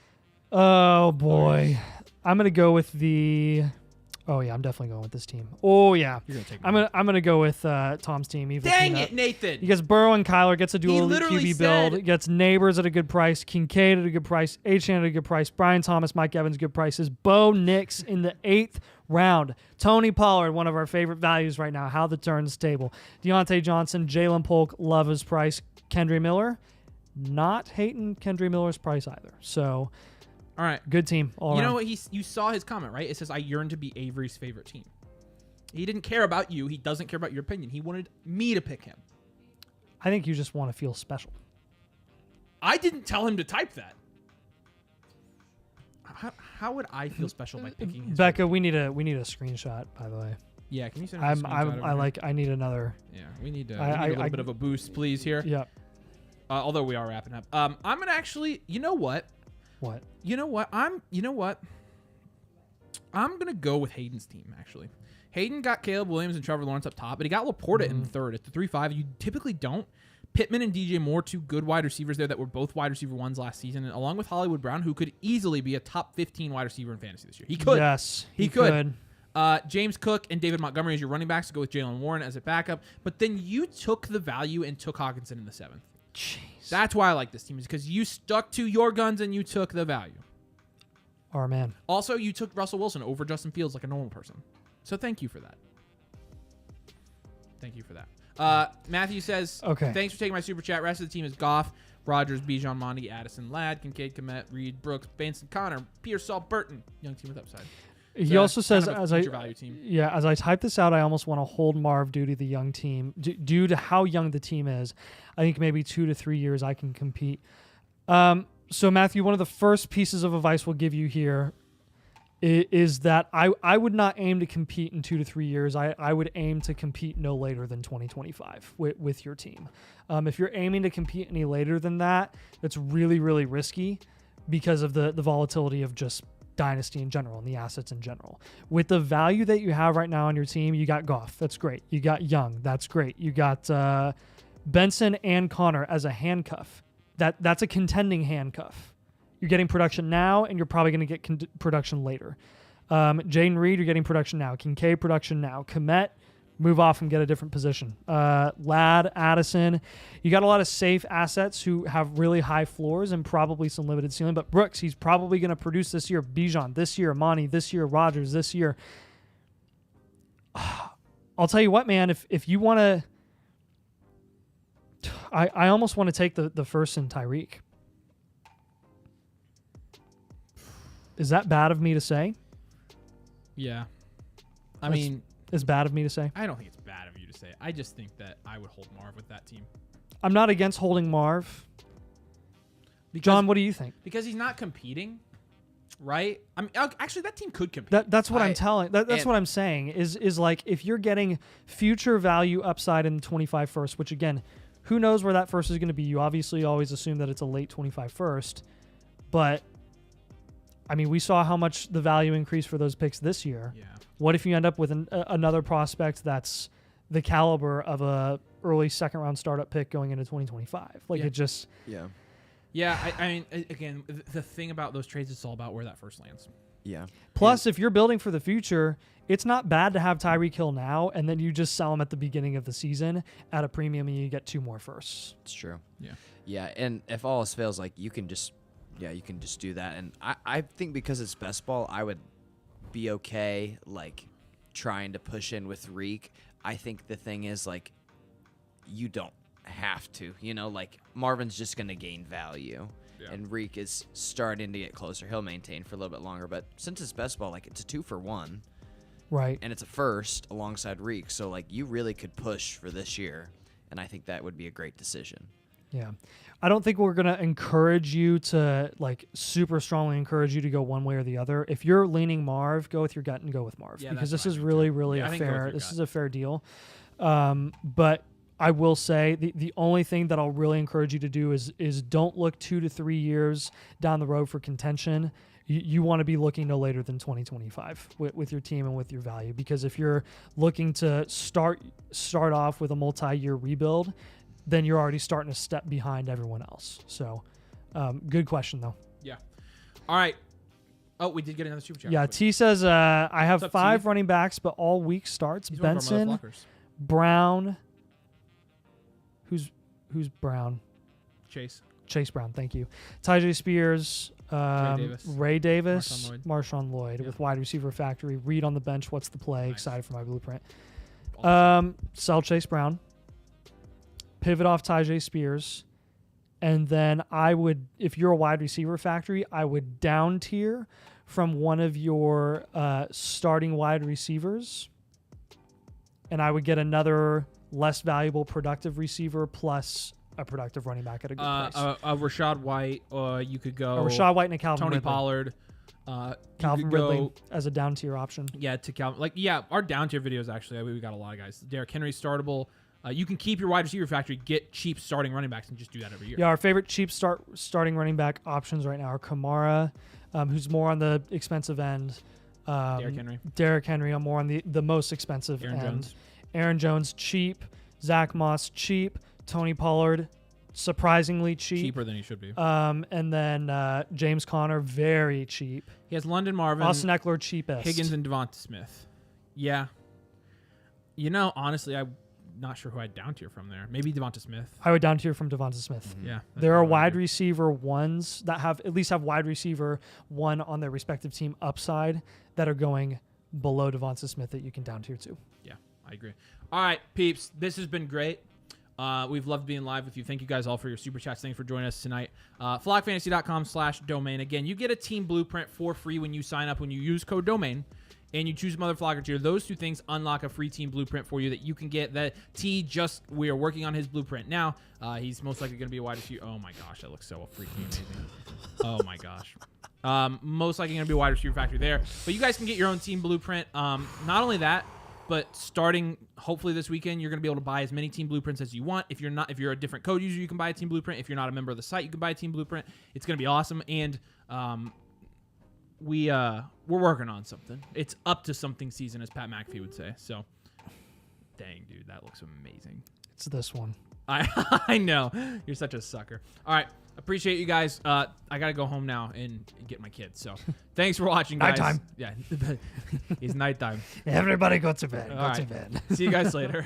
oh boy, I'm gonna go with the. Oh yeah, I'm definitely going with this team. Oh yeah, You're gonna take. I'm gonna go with Tom's team. Even Dang Peanut. it, Nathan. Because Burrow and Kyler gets a dual elite literally QB said- build, gets Neighbors at a good price, Kincaid at a good price, Achane at a good price, Brian Thomas, Mike Evans, good prices, Bo Nix in the 8th round, Tony Pollard, one of our favorite values right now, how the turns table, Deontay Johnson, Jalen Polk, love his price, Kendry Miller, not hating Kendry Miller's price either. So All right. good team all You around. know what? You saw his comment, right? It says, "I yearn to be Avery's favorite team." He didn't care about you. He doesn't care about your opinion. He wanted me to pick him. I think you just want to feel special. I didn't tell him to type that. How would I feel special by picking his Becca, we need a screenshot, by the way. Yeah, can you send me a screenshot over here? I need another. Yeah, we need a I- little bit of a boost, please, here. Yeah. Although we are wrapping up. I'm gonna actually. You know what? What? You know what? I'm gonna go with Hayden's team. Actually, Hayden got Caleb Williams and Trevor Lawrence up top, but he got Laporta in third at the 3-5. You typically don't. Pittman and DJ Moore, two good wide receivers there that were both wide receiver ones last season, and along with Hollywood Brown, who could easily be a top 15 wide receiver in fantasy this year. He could. Yes, He could. James Cook and David Montgomery as your running backs to go with Jalen Warren as a backup. But then you took the value and took Hawkinson in the 7th. Jeez. That's why I like this team, is because you stuck to your guns and you took the value. Our man. Also, you took Russell Wilson over Justin Fields like a normal person. So thank you for that. Thank you for that. Matthew says, Okay. Thanks for taking my super chat. Rest of the team is Goff, Rodgers, Bijan, Monty, Addison, Ladd, Kincaid, Komet, Reed, Brooks, Benson, Connor, Pearsall, Burton. Young team with upside. He So also kind says, of a as I future value team. as I type this out, I almost want to hold Marv due to the young team, due to how young the team is. I think maybe 2 to 3 years I can compete. So Matthew, one of the first pieces of advice we'll give you here is that I would not aim to compete in 2 to 3 years. I would aim to compete no later than 2025 with your team. If you're aiming to compete any later than that, it's really, really risky because of the volatility of just Dynasty in general and the assets in general. With the value that you have right now on your team, you got Goff. That's great. You got Young. That's great. You got Benson and Connor as a handcuff. That's a contending handcuff. You're getting production now, and you're probably going to get production later. Jaden Reed, you're getting production now. Kincaid, production now. Komet, move off and get a different position. Ladd, Addison, you got a lot of safe assets who have really high floors and probably some limited ceiling. But Brooks, he's probably going to produce this year. Bijan this year. Monty this year. Rogers this year. I'll tell you what, man. If you want to, I almost want to take the first in Tyreek. Is that bad of me to say? Yeah. I mean, it's bad of me to say. I don't think it's bad of you to say. I just think that I would hold Marv with that team. I'm not against holding Marv. John, what do you think? Because he's not competing, right? I mean, actually, that team could compete. That's what I'm telling. That's what I'm saying. Is like if you're getting future value upside in the 25 first, which again, who knows where that first is going to be? You obviously always assume that it's a late 25 first, but I mean, we saw how much the value increased for those picks this year. Yeah. What if you end up with another prospect that's the caliber of a early second round startup pick going into 2025? Like it just. Yeah. Yeah. I mean, again, the thing about those trades, it's all about where that first lands. Yeah. Plus, if you're building for the future, it's not bad to have Tyreek Hill now, and then you just sell him at the beginning of the season at a premium, and you get 2 more firsts. It's true. Yeah. Yeah, and if all else fails, like you can just do that. And I think because it's best ball, I would be okay like trying to push in with Reek. I think the thing is like you don't have to, like Marvin's just going to gain value. Yeah. And Reek is starting to get closer. He'll maintain for a little bit longer, but since it's best ball, like it's a 2-for-1. Right. And it's a first alongside Reek, so like you really could push for this year, and I think that would be a great decision. Yeah. I don't think we're going to encourage you to like super strongly encourage you to go one way or the other. If you're leaning Marv, go with your gut and go with Marv because this is really a fair deal. But I will say the only thing that I'll really encourage you to do is don't look 2 to 3 years down the road for contention. You want to be looking no later than 2025 with your team and with your value, because if you're looking to start off with a multi-year rebuild, then you're already starting to step behind everyone else. So, good question though. Yeah. All right. Oh, we did get another super chat. Yeah, T says I have 5 running backs, but all week starts. He's Benson, Brown. Who's Brown? Chase Brown. Thank you. Tyjae Spears. Ray Davis. Marshawn Lloyd with wide receiver factory. Reed on the bench. What's the play? Nice. Excited for my blueprint. Sell Chase Brown. Pivot off Tyjae Spears. And then I would, if you're a wide receiver factory, I would down tier from one of your starting wide receivers. And I would get another less valuable productive receiver plus a productive running back at a good price. Rashad White, you could go. Rashad White and a Calvin Tony Ridley. Pollard. Calvin Ridley as a down tier option. Yeah, to Calvin. Our down tier videos actually, we got a lot of guys. Derrick Henry startable. You can keep your wide receiver factory, get cheap starting running backs, and just do that every year. Yeah, our favorite cheap starting running back options right now are Kamara, who's more on the expensive end. Derrick Henry, I'm more on the most expensive end. Aaron Jones, cheap. Zach Moss, cheap. Tony Pollard, surprisingly cheap. Cheaper than he should be. And then James Conner, very cheap. He has London Marvin. Austin Eckler, cheapest. Higgins and Devonta Smith. Yeah. Honestly, I'm not sure who I'd down tier from there. Maybe Devonta Smith. I would down tier from Devonta Smith. Mm-hmm. Yeah. There are wide receiver ones that have wide receiver one on their respective team upside that are going below Devonta Smith that you can down tier to. Yeah, I agree. All right, peeps, this has been great. We've loved being live with you. Thank you guys all for your super chats. Thanks for joining us tonight. Flockfantasy.com/domain. Again, you get a team blueprint for free when you sign up, when you use code domain and you choose Mother Flocker tier. Those 2 things unlock a free team blueprint for you that you can get. That we are working on his blueprint now. He's most likely going to be a wide receiver. Oh my gosh, that looks so freaking amazing. Oh my gosh. Most likely going to be a wide receiver factory there. But you guys can get your own team blueprint. Not only that, but starting hopefully this weekend, you're going to be able to buy as many team blueprints as you want. If you're a different code user, you can buy a team blueprint. If you're not a member of the site, you can buy a team blueprint. It's going to be awesome. And we're working on something. It's up to something season, as Pat McAfee would say. So, dang, dude, that looks amazing. It's this one. I know. You're such a sucker. All right. Appreciate you guys. I got to go home now and get my kids. So thanks for watching, guys. Nighttime. Yeah. It's nighttime. Everybody go to bed. All Go to right. bed. See you guys later.